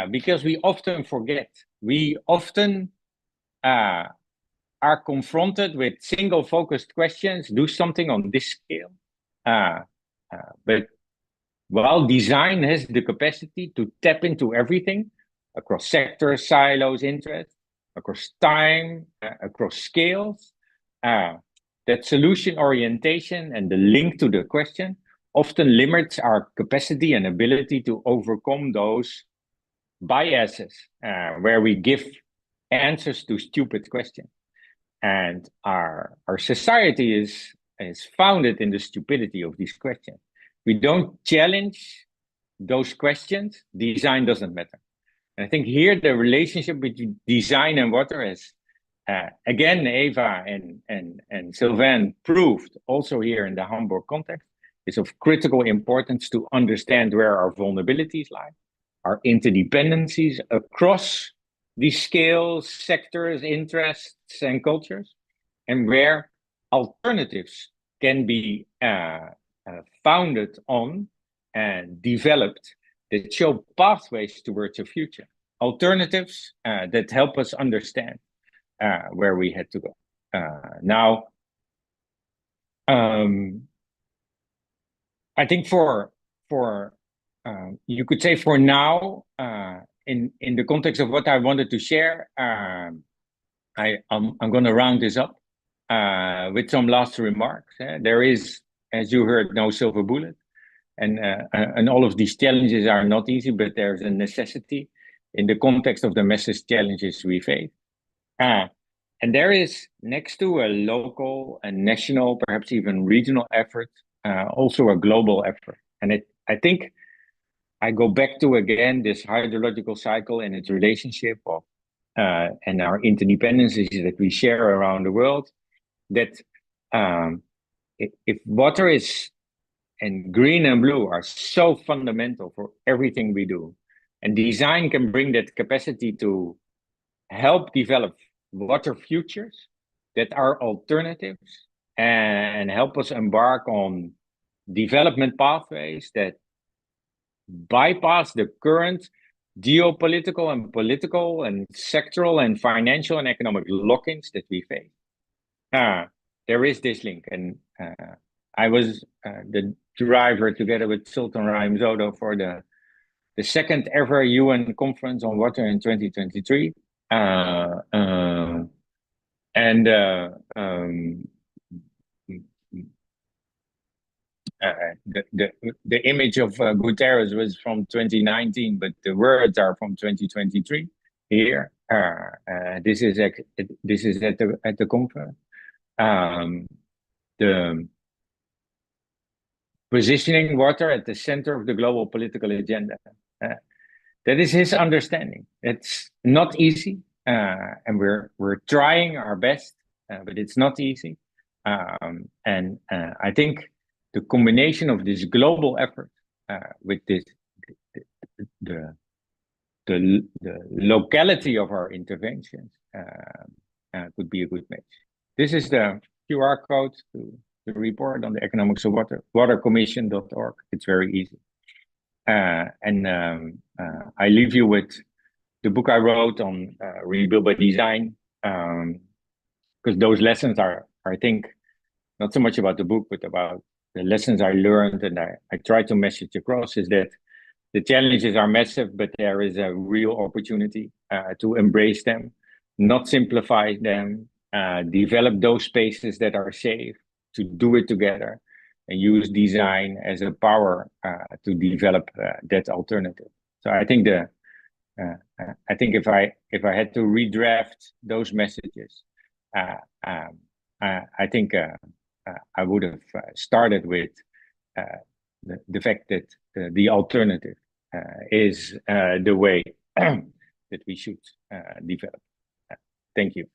because we often forget. We often are confronted with single focused questions, do something on this scale. But while design has the capacity to tap into everything across sectors, silos, interests, across time, across scales, that solution orientation and the link to the question often limits our capacity and ability to overcome those biases where we give answers to stupid questions. And our society is founded in the stupidity of these questions. We don't challenge those questions, design doesn't matter. And I think here the relationship between design and water has again, Eva and Sylvain proved also here in the Hamburg context, is of critical importance to understand where our vulnerabilities lie, our interdependencies across these scales, sectors, interests, and cultures, and where alternatives can be founded on and developed that show pathways towards a future. Alternatives that help us understand where we had to go. Now, I think for you could say for now, in the context of what I wanted to share, I'm going to round this up with some last remarks. There is, as you heard, no silver bullet, and all of these challenges are not easy, but there's a necessity in the context of the massive challenges we face. And there is, next to a local and national, perhaps even regional effort, also a global effort. And I think I go back to, again, this hydrological cycle and its relationship of and our interdependencies that we share around the world, that if water is, and green and blue are so fundamental for everything we do, and design can bring that capacity to help develop water futures that are alternatives and help us embark on development pathways that bypass the current geopolitical and political and sectoral and financial and economic lock-ins that we face. There is this link, and I was the driver together with Sultan Rahim Zodo for the second ever UN conference on water in 2023. The image of Guterres was from 2019, but the words are from 2023 here. This is at the conference. The positioning water at the center of the global political agenda. That is his understanding. It's not easy, and we're trying our best, but it's not easy. And I think the combination of this global effort with the locality of our interventions could be a good match. This is the QR code to the report on the economics of water, watercommission.org. It's very easy. And I leave you with the book I wrote on Rebuild by Design, because those lessons are, I think, not so much about the book, but about the lessons I learned, and I try to message across, is that the challenges are massive, but there is a real opportunity to embrace them, not simplify them, develop those spaces that are safe, to do it together, and use design as a power to develop that alternative. So I think if I had to redraft those messages, I think I would have started with the fact that the alternative is the way that we should develop. Thank you.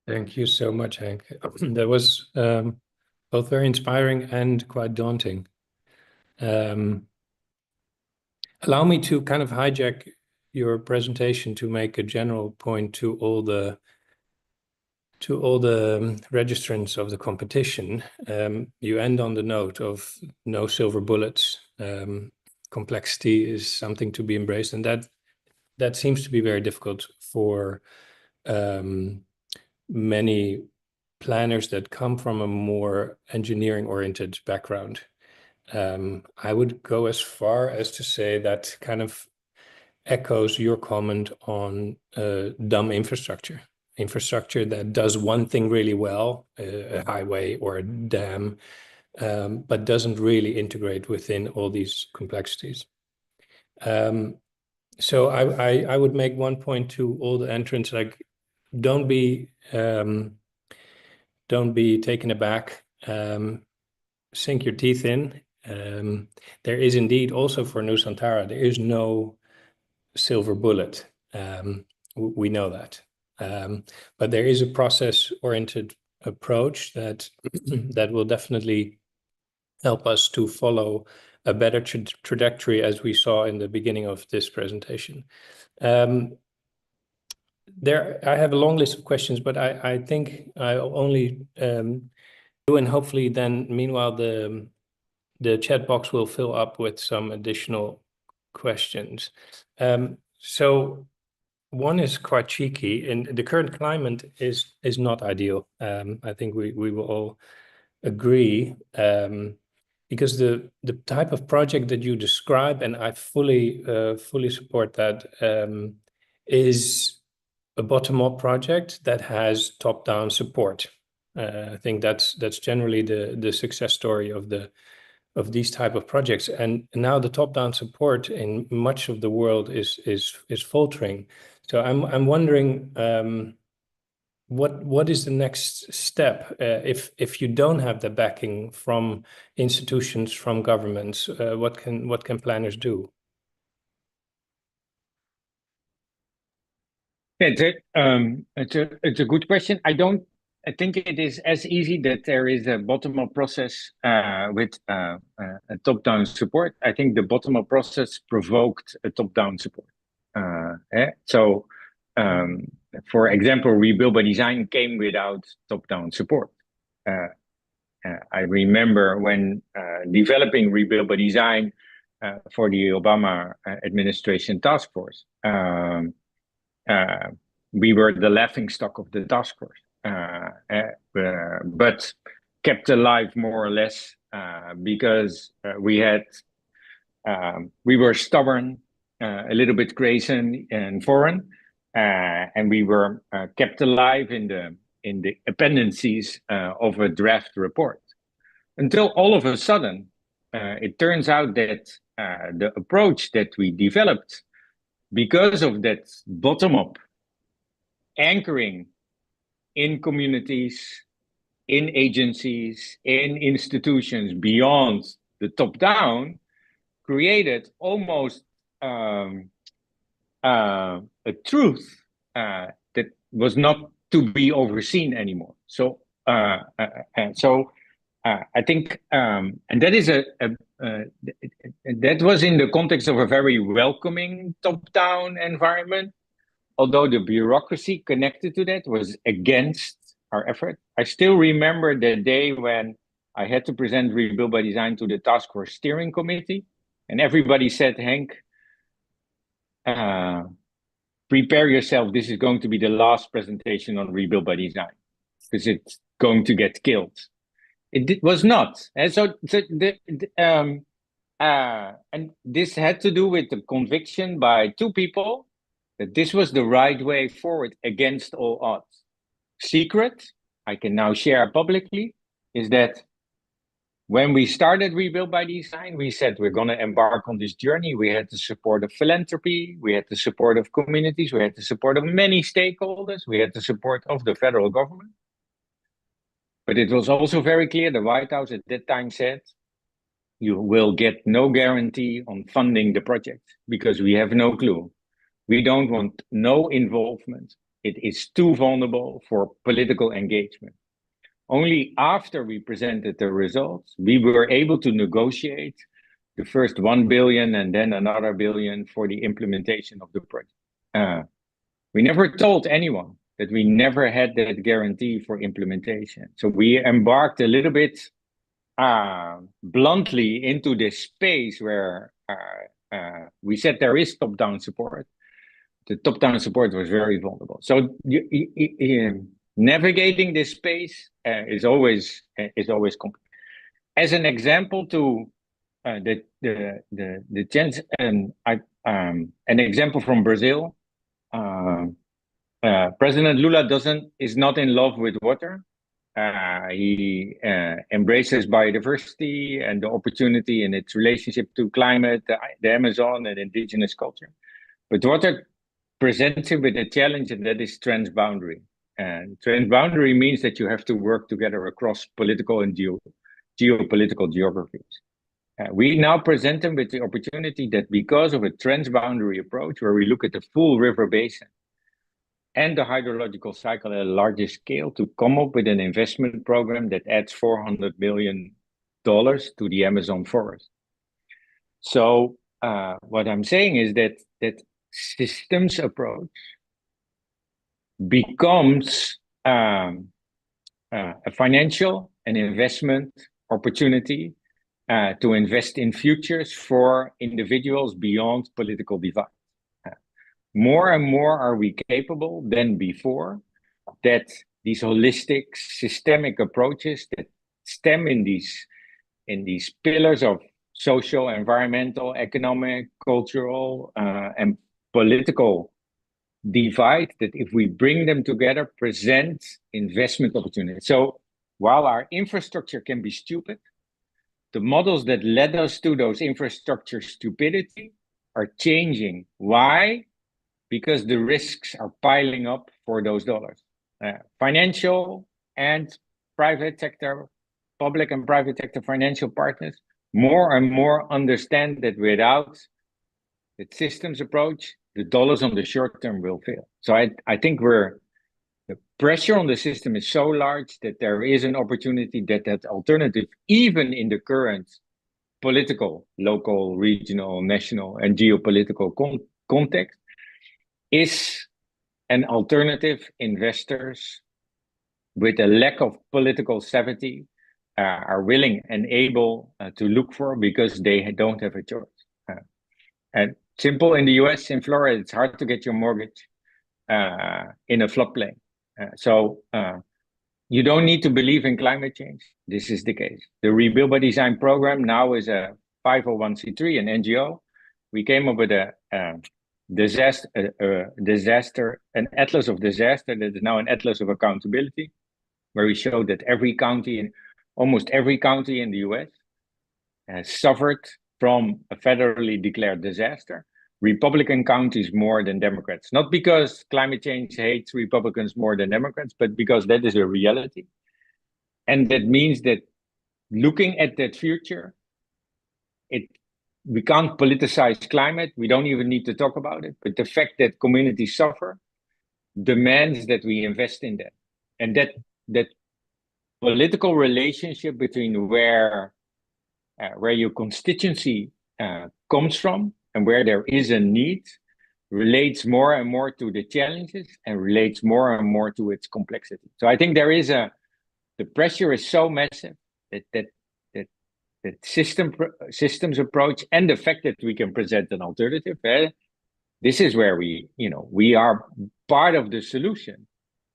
Thank you so much, Henk. That was both very inspiring and quite daunting. Allow me to kind of hijack your presentation to make a general point to all the registrants of the competition. You end on the note of no silver bullets. Complexity is something to be embraced, and that seems to be very difficult for many planners that come from a more engineering-oriented background. I would go as far as to say that kind of echoes your comment on dumb infrastructure that does one thing really well, a highway or a dam, but doesn't really integrate within all these complexities. So I would make one point to all the entrants, like, don't be taken aback. Sink your teeth in. There is indeed also for Nusantara, there is no silver bullet. We know that. But there is a process-oriented approach that that will definitely help us to follow a better trajectory, as we saw in the beginning of this presentation. I have a long list of questions, but I think I'll only do, and hopefully then, meanwhile, the chat box will fill up with some additional questions. So one is quite cheeky, and the current climate is not ideal. I think we will all agree, because the type of project that you describe, and I fully support that, is a bottom-up project that has top-down support. I think that's generally the success story of these type of projects. And now the top-down support in much of the world is faltering. So I'm wondering, what is the next step if you don't have the backing from institutions, from governments? What can planners do? It's a good question. I think it is as easy that there is a bottom-up process with a top-down support. I think the bottom-up process provoked a top-down support. So, for example, Rebuild by Design came without top-down support. I remember when developing Rebuild by Design for the Obama administration task force, we were the laughingstock of the task force, but kept alive more or less because we were stubborn, a little bit brazen and foreign, and we were kept alive in the appendices of a draft report, until all of a sudden it turns out that the approach that we developed, because of that bottom-up anchoring in communities, in agencies, in institutions beyond the top-down, created almost a truth that was not to be overseen anymore. So, I think, and that is that was in the context of a very welcoming top-down environment, although the bureaucracy connected to that was against our effort. I still remember the day when I had to present Rebuild by Design to the Task Force Steering Committee, and everybody said, Henk, prepare yourself, this is going to be the last presentation on Rebuild by Design, because it's going to get killed. It was not. And so, and this had to do with the conviction by two people that this was the right way forward against all odds. Secret, I can now share publicly, is that when we started Rebuild by Design, we said we're going to embark on this journey. We had the support of philanthropy, we had the support of communities, we had the support of many stakeholders, we had the support of the federal government. But it was also very clear, the White House at that time said, you will get no guarantee on funding the project because we have no clue. We don't want no involvement. It is too vulnerable for political engagement. Only after we presented the results, we were able to negotiate the first 1 billion and then another billion for the implementation of the project. We never told anyone that we never had that guarantee for implementation. So we embarked a little bit bluntly into this space where we said there is top-down support. The top-down support was very vulnerable. So navigating this space is always complex. As an example to the chance, and an example from Brazil. President Lula is not in love with water. He embraces biodiversity and the opportunity in its relationship to climate, the Amazon, and indigenous culture. But water presents him with a challenge, and that is transboundary. And transboundary means that you have to work together across political and geopolitical geographies. We now present them with the opportunity that because of a transboundary approach, where we look at the full river basin and the hydrological cycle at a larger scale, to come up with an investment program that adds $400 million to the Amazon forest. So what I'm saying is that systems approach becomes a financial and investment opportunity to invest in futures for individuals beyond political divide. More and more are we capable than before that these holistic systemic approaches that stem in these pillars of social, environmental, economic, cultural, and political divide, that if we bring them together, present investment opportunities. So while our infrastructure can be stupid, the models that led us to those infrastructure stupidity are changing. Why? Because the risks are piling up for those dollars. Financial and private sector, public and private sector financial partners more and more understand that without the systems approach, the dollars on the short term will fail. So I think the pressure on the system is so large that there is an opportunity that alternative, even in the current political, local, regional, national, and geopolitical context, is an alternative investors with a lack of political savvy are willing and able to look for, because they don't have a choice. And simple in the US, in Florida, it's hard to get your mortgage in a floodplain. So you don't need to believe in climate change. This is the case. The Rebuild by Design program now is a 501c3, an NGO. We came up with a disaster, an atlas of disaster that is now an atlas of accountability, where we show that almost every county in the US has suffered from a federally declared disaster. Republican counties more than Democrats, not because climate change hates Republicans more than Democrats, but because that is a reality. And that means that looking at that future, we can't politicize climate. We don't even need to talk about it. But the fact that communities suffer demands that we invest in that. And that political relationship between where your constituency comes from and where there is a need relates more and more to the challenges and relates more and more to its complexity. So I think the pressure is so massive that systems approach, and the fact that we can present an alternative, this is where we are part of the solution.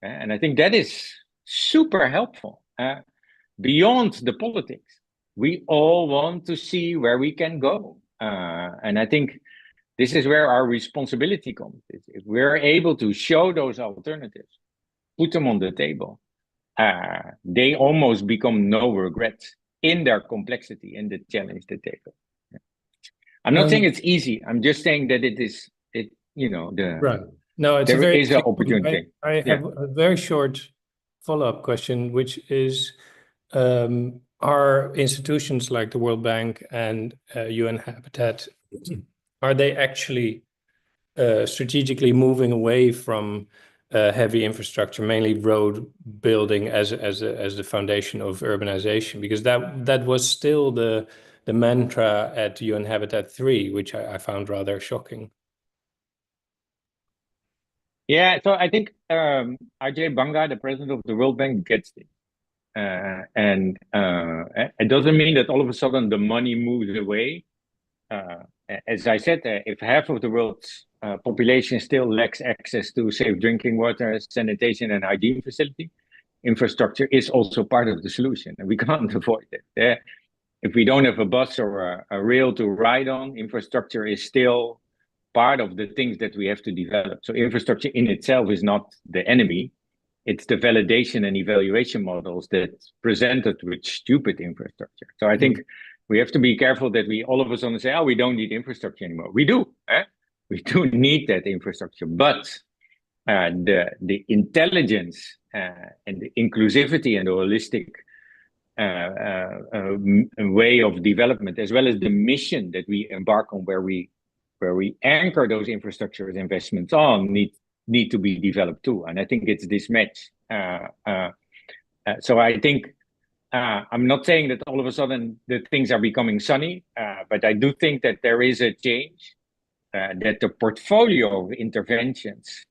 And I think that is super helpful. Beyond the politics, we all want to see where we can go. And I think this is where our responsibility comes. If we're able to show those alternatives, put them on the table, they almost become no regrets in their complexity and the challenge that they go. Yeah. I'm not saying it's easy. I'm just saying that right. No, it's there is an opportunity. I have a very short follow-up question, which is, are institutions like the World Bank and UN Habitat, are they actually strategically moving away from heavy infrastructure, mainly road building as the foundation of urbanization? Because that was still the mantra at UN Habitat 3, which I found rather shocking. Yeah, so I think Ajay Banga, the president of the World Bank, gets it. And it doesn't mean that all of a sudden the money moves away. As I said, if half of the world's population still lacks access to safe drinking water, sanitation, and hygiene facility, infrastructure is also part of the solution, and we can't avoid it. If we don't have a bus or a rail to ride on, infrastructure is still part of the things that we have to develop. So infrastructure in itself is not the enemy. It's the validation and evaluation models that presented with stupid infrastructure. So I think we have to be careful that we all of a sudden say, oh, we don't need infrastructure anymore. We do. We do need that infrastructure. But the intelligence and the inclusivity and the holistic way of development, as well as the mission that we embark on, where we anchor those infrastructure investments on, need to be developed too. And I think it's this match. So I think I'm not saying that all of a sudden the things are becoming sunny, but I do think that there is a change, that the portfolio of interventions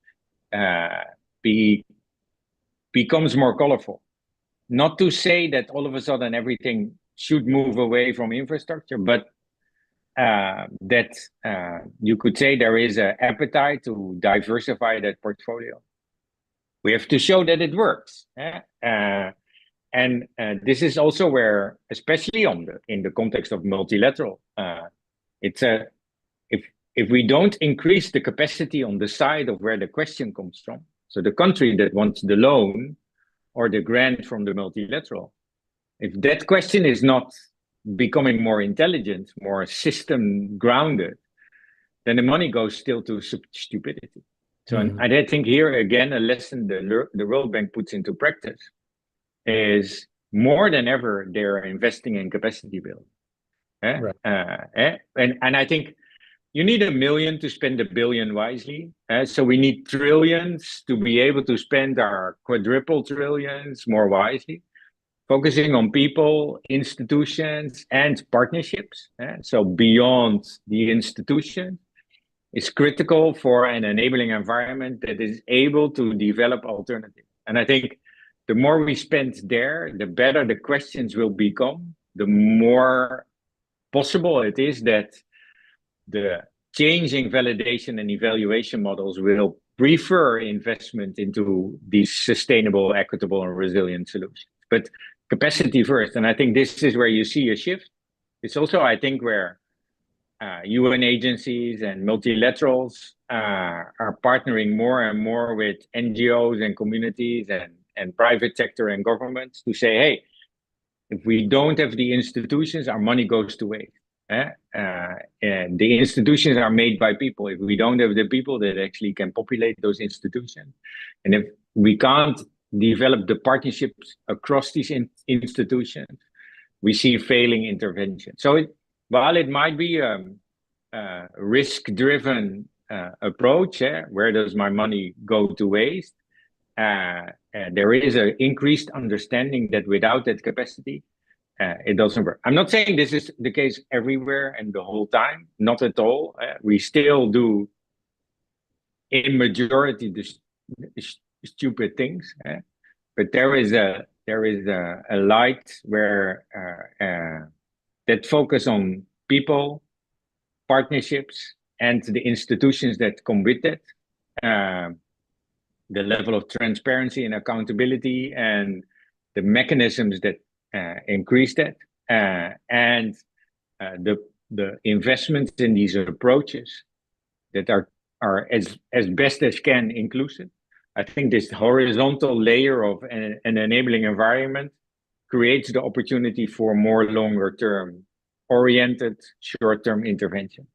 becomes more colorful. Not to say that all of a sudden everything should move away from infrastructure, but that you could say there is an appetite to diversify that portfolio. We have to show that it works. And this is also where, especially in the context of multilateral, if we don't increase the capacity on the side of where the question comes from, so the country that wants the loan or the grant from the multilateral, if that question is not becoming more intelligent, more system grounded, then the money goes still to stupidity. So, and I think here again, a lesson the World Bank puts into practice is more than ever they're investing in capacity building. Right. And I think you need $1 million to spend $1 billion wisely. So we need trillions to be able to spend our quadruple trillions more wisely, focusing on people, institutions, and partnerships. So beyond the institution, is critical for an enabling environment that is able to develop alternatives. And I think the more we spend there, the better the questions will become, the more possible it is that the changing validation and evaluation models will prefer investment into these sustainable, equitable, and resilient solutions. But capacity first. And I think this is where you see a shift. It's also, I think, where UN agencies and multilaterals are partnering more and more with NGOs and communities and private sector and governments to say, hey, if we don't have the institutions, our money goes to waste. And the institutions are made by people. If we don't have the people that actually can populate those institutions, and if we can't develop the partnerships across these institutions, we see failing intervention. So while it might be a risk-driven approach, where does my money go to waste? There is an increased understanding that without that capacity, it doesn't work. I'm not saying this is the case everywhere and the whole time, not at all. We still do, in majority, the stupid things, but there is a light where that focus on people, partnerships, and the institutions that come with it, the level of transparency and accountability, and the mechanisms that increase that, and the investments in these approaches that are as best as can inclusive. I think this horizontal layer of an enabling environment creates the opportunity for more longer term oriented short-term intervention.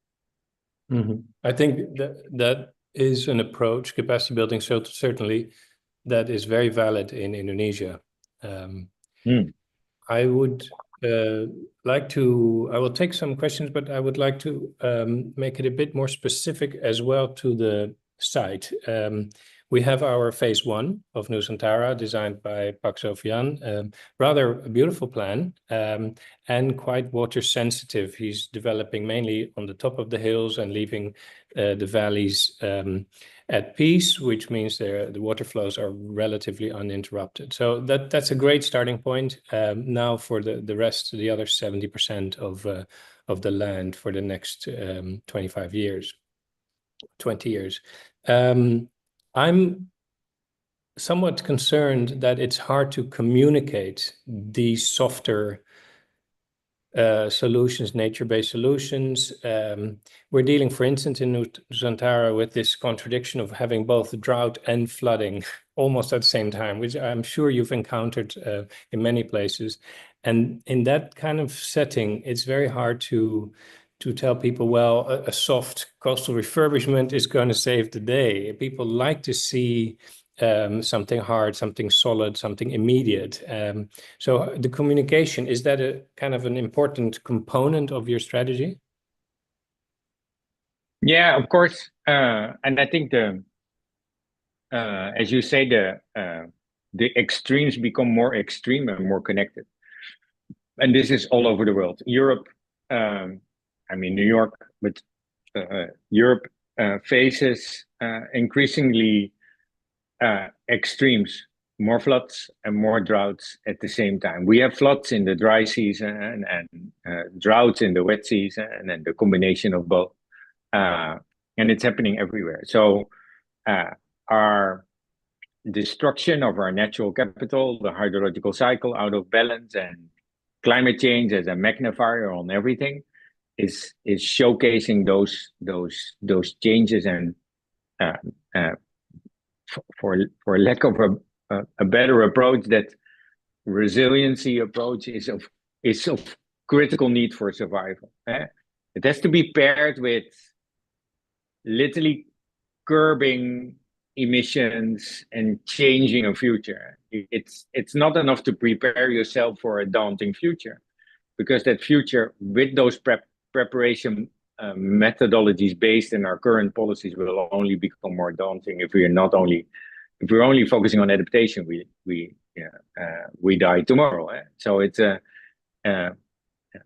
I think that is an approach, capacity building, so certainly, that is very valid in Indonesia. I would I will take some questions, but I would like to make it a bit more specific as well to the site. We have our phase 1 of Nusantara, designed by Pak Sofian. Rather a beautiful plan, and quite water sensitive. He's developing mainly on the top of the hills and leaving the valleys at peace, which means the water flows are relatively uninterrupted. So that's a great starting point. Now for the rest, the other 70% of the land for the next 20 years. I'm somewhat concerned that it's hard to communicate these softer solutions, nature-based solutions. We're dealing, for instance, in Nusantara with this contradiction of having both drought and flooding almost at the same time, which I'm sure you've encountered in many places. And in that kind of setting, it's very hard to tell people, well, a soft coastal refurbishment is going to save the day. People like to see something hard, something solid, something immediate. So the communication, is that a kind of an important component of your strategy? Yeah, of course. And I think as you say, the extremes become more extreme and more connected. And this is all over the world. Europe, I mean, New York, but Europe faces increasingly extremes, more floods and more droughts at the same time. We have floods in the dry season and droughts in the wet season, and then the combination of both. And it's happening everywhere. So our destruction of our natural capital, the hydrological cycle out of balance, and climate change as a magnifier on everything is showcasing those changes. And for lack of a better approach, that resiliency approach is of critical need for survival. It has to be paired with literally curbing emissions and changing a future. It's not enough to prepare yourself for a daunting future, because that future with those preparation methodologies based in our current policies will only become more daunting if we're only focusing on adaptation. We die tomorrow. So it's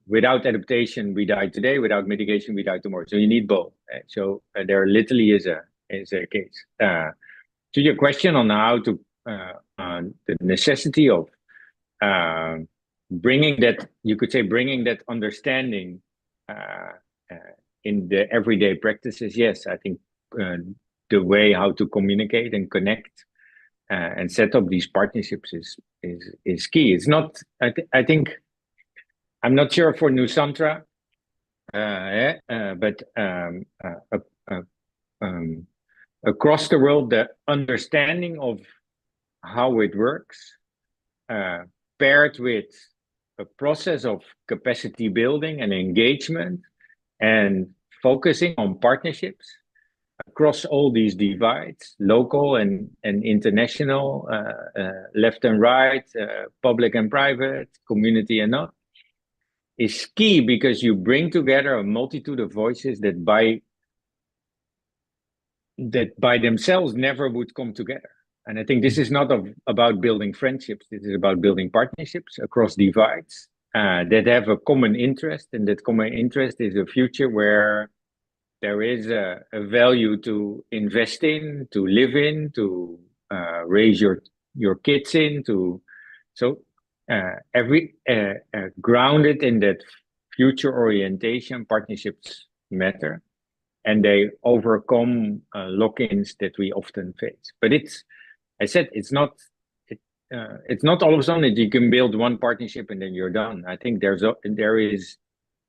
without adaptation we die today. Without mitigation we die tomorrow. So you need both. So there literally is a case. To your question on how to on the necessity of bringing that understanding in the everyday practices. Yes, I think the way how to communicate and connect and set up these partnerships is key. It's not. I think I'm not sure for Nusantara, but across the world, the understanding of how it works, paired with a process of capacity building and engagement, and focusing on partnerships across all these divides, local and international, left and right, public and private, community and not, is key, because you bring together a multitude of voices that by themselves never would come together. And I think this is not about building friendships. This is about building partnerships across divides that have a common interest. And that common interest is a future where there is a value to invest in, to live in, to raise your kids in. Grounded in that future orientation, partnerships matter. And they overcome lock-ins that we often face. But it's not all of a sudden that you can build one partnership and then you're done. I think there is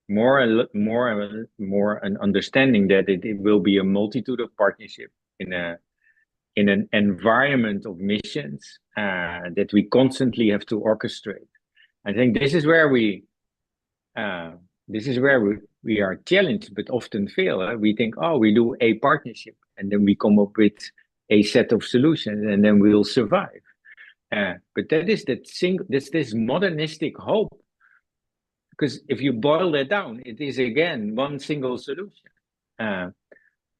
more an understanding that it will be a multitude of partnership in an environment of missions that we constantly have to orchestrate. I think this is where we are challenged, but often fail. We think, we do a partnership, and then we come up with a set of solutions, and then we'll survive. But that's this modernistic hope. Because if you boil that down, it is again one single solution.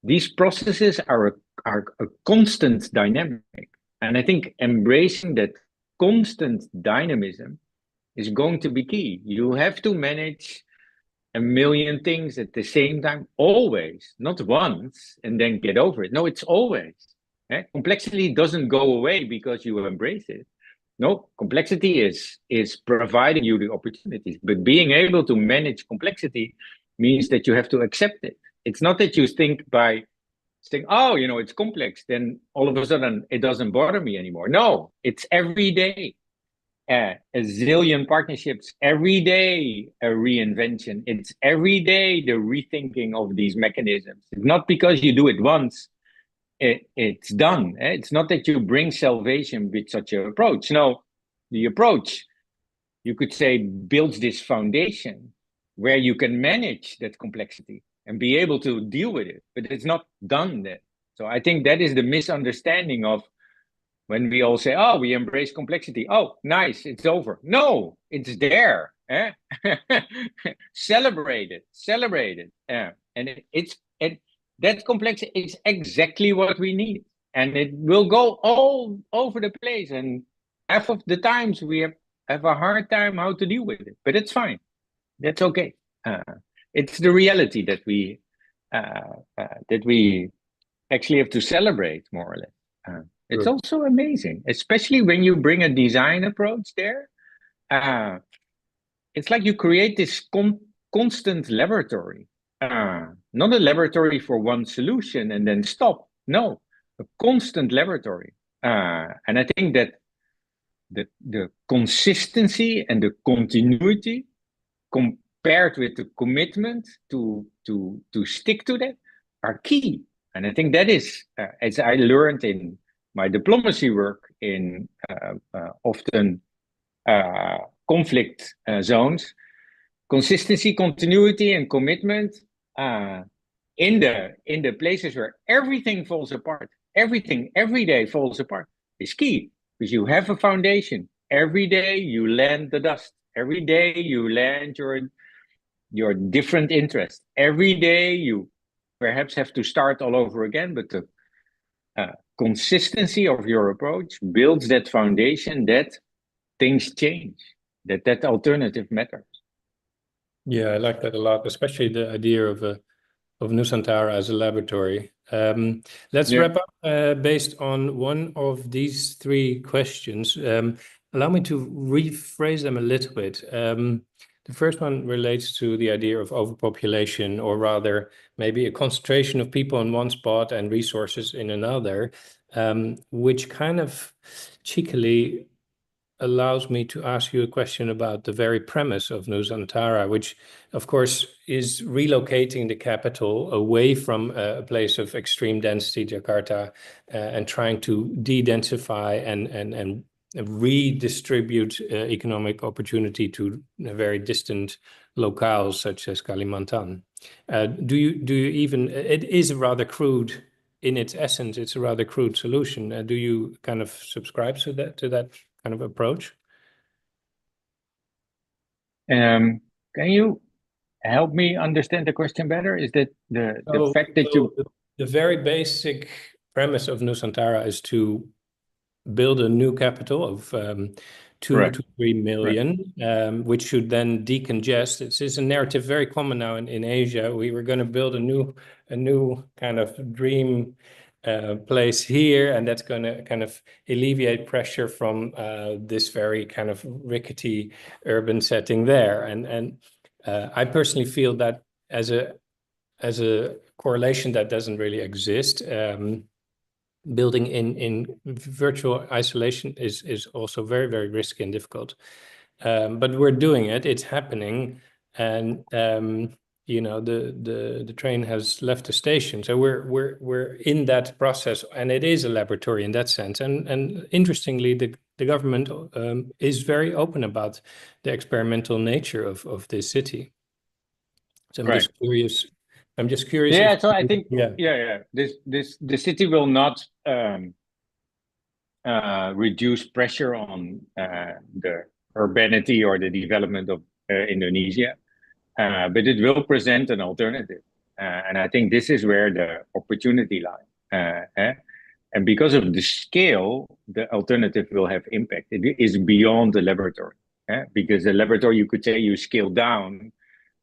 These processes are a constant dynamic, and I think embracing that constant dynamism is going to be key. You have to manage a million things at the same time, always, not once and then get over it. No, it's always. Complexity doesn't go away because you embrace it. No, complexity is providing you the opportunities, but being able to manage complexity means that you have to accept it. It's not that you think by saying, it's complex, then all of a sudden it doesn't bother me anymore. No, it's every day. A zillion partnerships, every day a reinvention. It's every day the rethinking of these mechanisms. It's not because you do it once, it's done. It's not that you bring salvation with such an approach. No, the approach, you could say, builds this foundation where you can manage that complexity and be able to deal with it, but it's not done then. So I think that is the misunderstanding of When we all say, "Oh, we embrace complexity." Oh, nice, it's over. No, it's there. Eh? Celebrate it, celebrate it. And that complexity is exactly what we need, and it will go all over the place. And half of the times we have a hard time how to deal with it, but it's fine. That's okay. It's the reality that we actually have to celebrate, more or less. It's Sure. also amazing, especially when you bring a design approach there. It's like you create this constant laboratory, not a laboratory for one solution and then stop. No, a constant laboratory. And I think that the consistency and the continuity compared with the commitment to stick to that are key. And I think that is, as I learned in my diplomacy work in often conflict zones, consistency, continuity, and commitment in the places where everything falls apart, everything every day falls apart, is key, because you have a foundation. Every day you land the dust. Every day you land your different interests. Every day you perhaps have to start all over again, but the consistency of your approach builds that foundation that things change, that alternative matters. Yeah, I like that a lot, especially the idea of Nusantara as a laboratory. Let's wrap up based on one of these three questions. Allow me to rephrase them a little bit. The first one relates to the idea of overpopulation, or rather maybe a concentration of people in one spot and resources in another, which kind of cheekily allows me to ask you a question about the very premise of Nusantara, which of course is relocating the capital away from a place of extreme density, Jakarta, and trying to de-densify and redistribute economic opportunity to very distant locales such as Kalimantan. Do you even, it is a rather crude, in its essence, it's a rather crude solution. Do you kind of subscribe to that kind of approach? Can you help me understand the question better? Is that the fact that the very basic premise of Nusantara is to build a new capital of 2 to 3 million, which should then decongest. It's a narrative very common now in Asia. We were going to build a new kind of dream place here, and that's going to kind of alleviate pressure from this very kind of rickety urban setting there. And I personally feel that as a correlation that doesn't really exist. Building in virtual isolation is also very, very risky and difficult. But we're doing it, it's happening, and the train has left the station. So we're in that process, and it is a laboratory in that sense. And interestingly, the government is very open about the experimental nature of this city. So I'm just curious. Yeah, so I think the city will not reduce pressure on the urbanity or the development of Indonesia, but it will present an alternative, and I think this is where the opportunity lies. And because of the scale, the alternative will have impact. It is beyond the laboratory, because the laboratory, you could say, you scale down.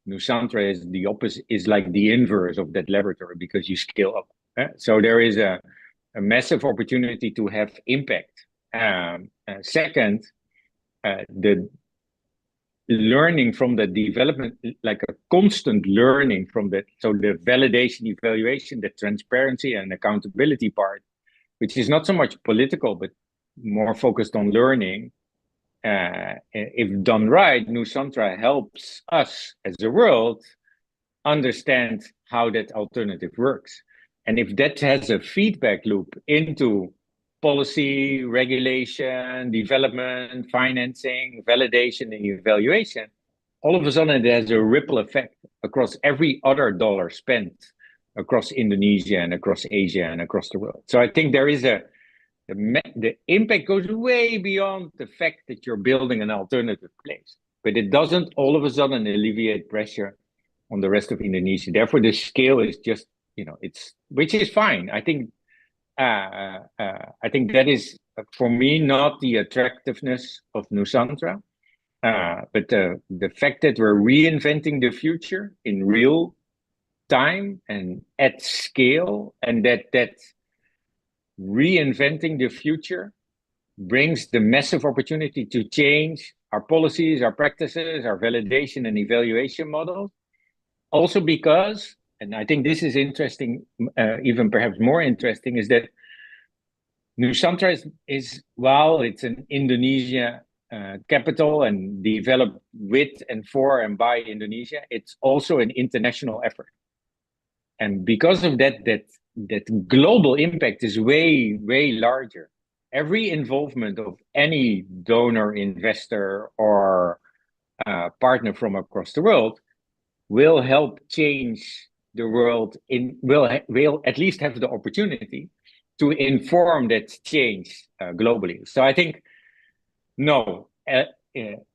Nusantara is the opposite, is like the inverse of that laboratory, because you scale up. So there is a massive opportunity to have impact. Second, the learning from the development, like a constant learning from that. So the validation, evaluation, the transparency and accountability part, which is not so much political, but more focused on learning. If done right, Nusantara helps us as a world understand how that alternative works. And if that has a feedback loop into policy, regulation, development, financing, validation, and evaluation, all of a sudden it has a ripple effect across every other dollar spent across Indonesia and across Asia and across the world. So I think there is a the impact goes way beyond the fact that you're building an alternative place. But it doesn't all of a sudden alleviate pressure on the rest of Indonesia. Therefore, the scale is just, it's, which is fine. I think that is, for me, not the attractiveness of Nusantara, but the fact that we're reinventing the future in real time and at scale, and that reinventing the future brings the massive opportunity to change our policies, our practices, our validation and evaluation models. Also because, and I think this is interesting, even perhaps more interesting, is that Nusantara is while it's an Indonesia capital and developed with and for and by Indonesia, it's also an international effort. And because of that global impact is way, way larger. Every involvement of any donor, investor, or partner from across the world will help change the world, will at least have the opportunity to inform that change globally. So I think, no,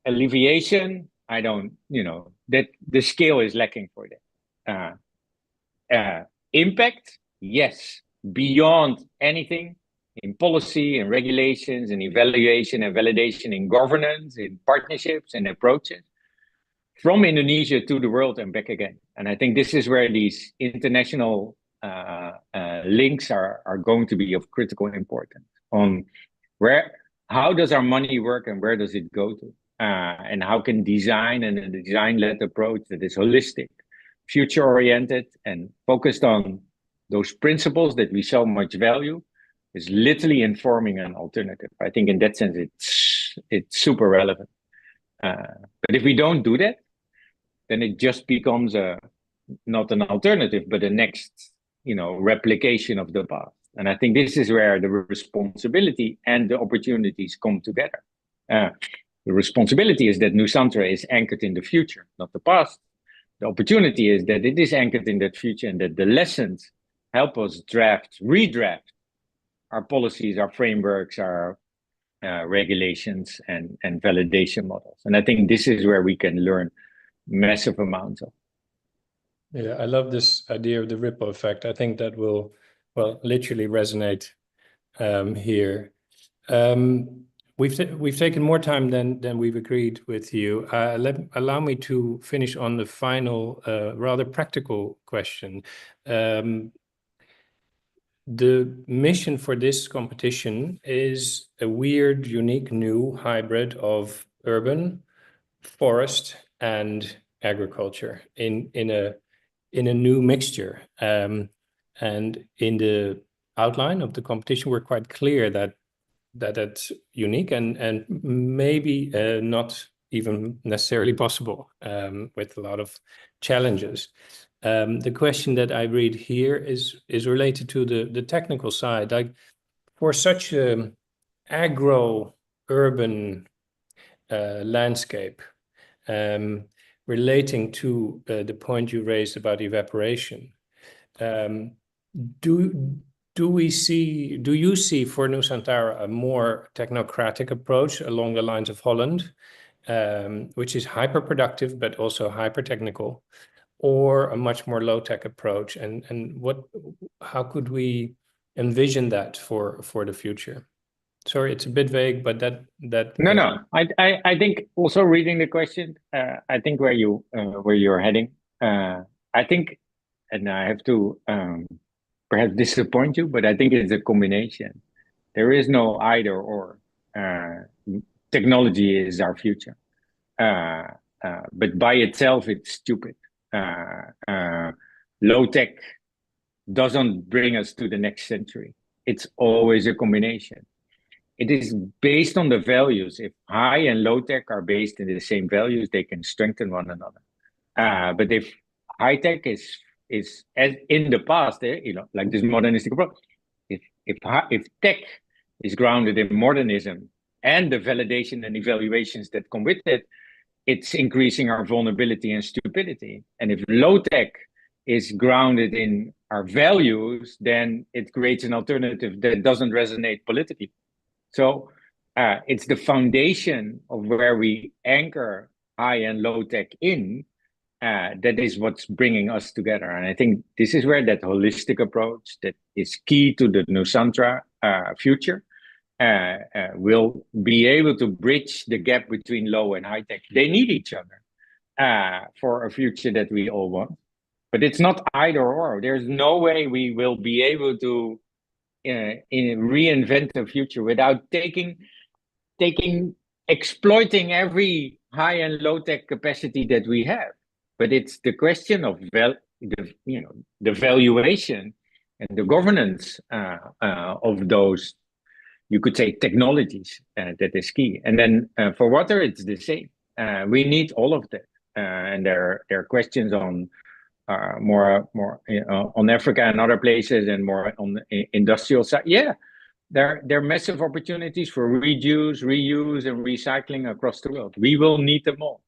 alleviation, I don't, that the scale is lacking for that. Impact, yes, beyond anything in policy and regulations and evaluation and validation in governance, in partnerships and approaches from Indonesia to the world and back again. And I think this is where these international links are going to be of critical importance on how does our money work and where does it go to? And how can design and a design-led approach that is holistic, future-oriented, and focused on those principles that we so much value is literally informing an alternative. I think in that sense, it's super relevant. But if we don't do that, then it just becomes not an alternative, but a next, replication of the past. And I think this is where the responsibility and the opportunities come together. The responsibility is that Nusantara is anchored in the future, not the past. The opportunity is that it is anchored in that future and that the lessons help us redraft our policies, our frameworks, our regulations and validation models. And I think this is where we can learn massive amounts of. Yeah, I love this idea of the ripple effect. I think that will, literally resonate here. We've taken more time than we've agreed with you. Allow me to finish on the final, rather practical question. The mission for this competition is a weird, unique, new hybrid of urban, forest, and agriculture in a new mixture. And in the outline of the competition, we're quite clear that it's unique and maybe not even necessarily possible with a lot of challenges. The question that I read here is related to the technical side. Like for such an agro-urban landscape, relating to the point you raised about evaporation, do you see for Nusantara a more technocratic approach along the lines of Holland, which is hyper-productive but also hyper-technical, or a much more low-tech approach? And how could we envision that for the future? Sorry, it's a bit vague, but that. No. I think also reading the question, I think where you're heading, I think, and I have to perhaps disappoint you, but I think it's a combination. There is no either or. Technology is our future, but by itself it's stupid. Low tech doesn't bring us to the next century. It's always a combination. It is based on the values. If high and low tech are based in the same values, they can strengthen one another. But if high tech is as in the past, like this modernistic approach, if tech is grounded in modernism and the validation and evaluations that come with it, it's increasing our vulnerability and stupidity. And if low tech is grounded in our values, then it creates an alternative that doesn't resonate politically. So it's the foundation of where we anchor high and low tech in that is what's bringing us together. And I think this is where that holistic approach that is key to the Nusantara future will be able to bridge the gap between low and high tech. They need each other for a future that we all want. But it's not either or. There's no way we will be able to reinvent the future without exploiting every high and low tech capacity that we have. But it's the question of the valuation and the governance of those, you could say, technologies that is key. And then for water, it's the same. We need all of that. And there are questions on more on Africa and other places, and more on the industrial side. Yeah, there are massive opportunities for reduce, reuse, and recycling across the world. We will need them all.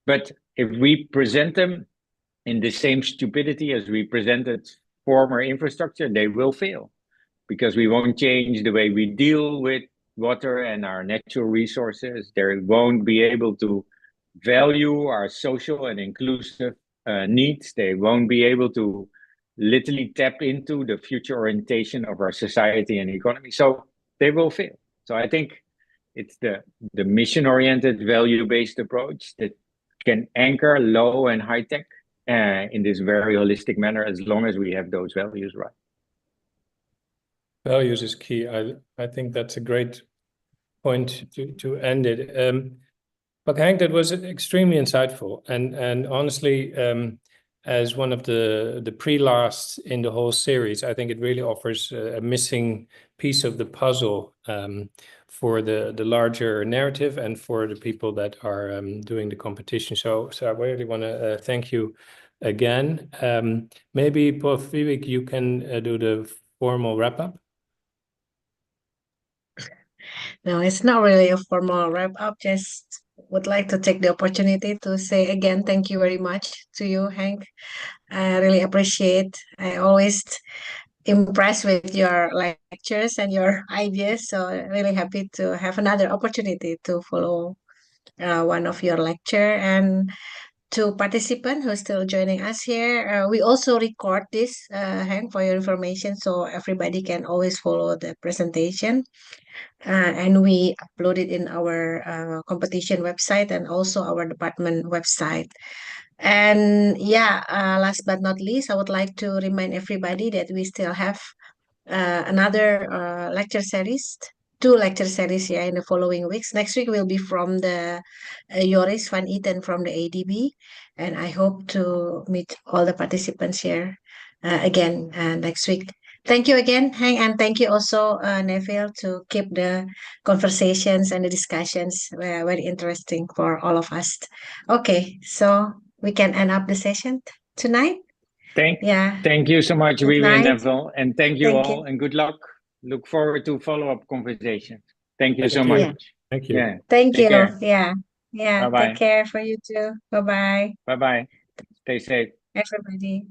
But if we present them in the same stupidity as we presented former infrastructure, they will fail, because we won't change the way we deal with water and our natural resources. They won't be able to value our social and inclusive needs. They won't be able to literally tap into the future orientation of our society and economy. So they will fail. So I think it's the mission-oriented, value-based approach that can anchor low and high tech in this very holistic manner, as long as we have those values right. Values is key. I think that's a great point to end it. But Henk, that was extremely insightful, and honestly, as one of the pre-last in the whole series, I think it really offers a missing piece of the puzzle for the larger narrative and for the people that are doing the competition. So I really want to thank you again. Maybe Prof. Vivek, you can do the formal wrap up. No, it's not really a formal wrap up. Just would like to take the opportunity to say again, thank you very much to you, Henk. I really appreciate. I always impressed with your lectures and your ideas. So really happy to have another opportunity to follow one of your lecture. And to participant who's still joining us here, we also record this, Henk, for your information, so everybody can always follow the presentation. And we upload it in our competition website and also our department website. And yeah, last but not least, I would like to remind everybody that we still have another lecture series, 2 lecture series here in the following weeks. Next week will be from the Joris van Eten from the ADB, and I hope to meet all the participants here again next week. Thank you again, Henk, and thank you also, Neville, to keep the conversations and the discussions very interesting for all of us. Okay, so we can end up the session tonight. Thank you so much, Wiwi and Neville, and thank you Thank all, you. and good luck. Look forward to follow-up conversations. Thank you so you. much. Thank you. Yeah. Thank Take you. care. Yeah. Bye-bye. Take care for you too. Bye-bye, Bye-bye. Stay safe. everybody.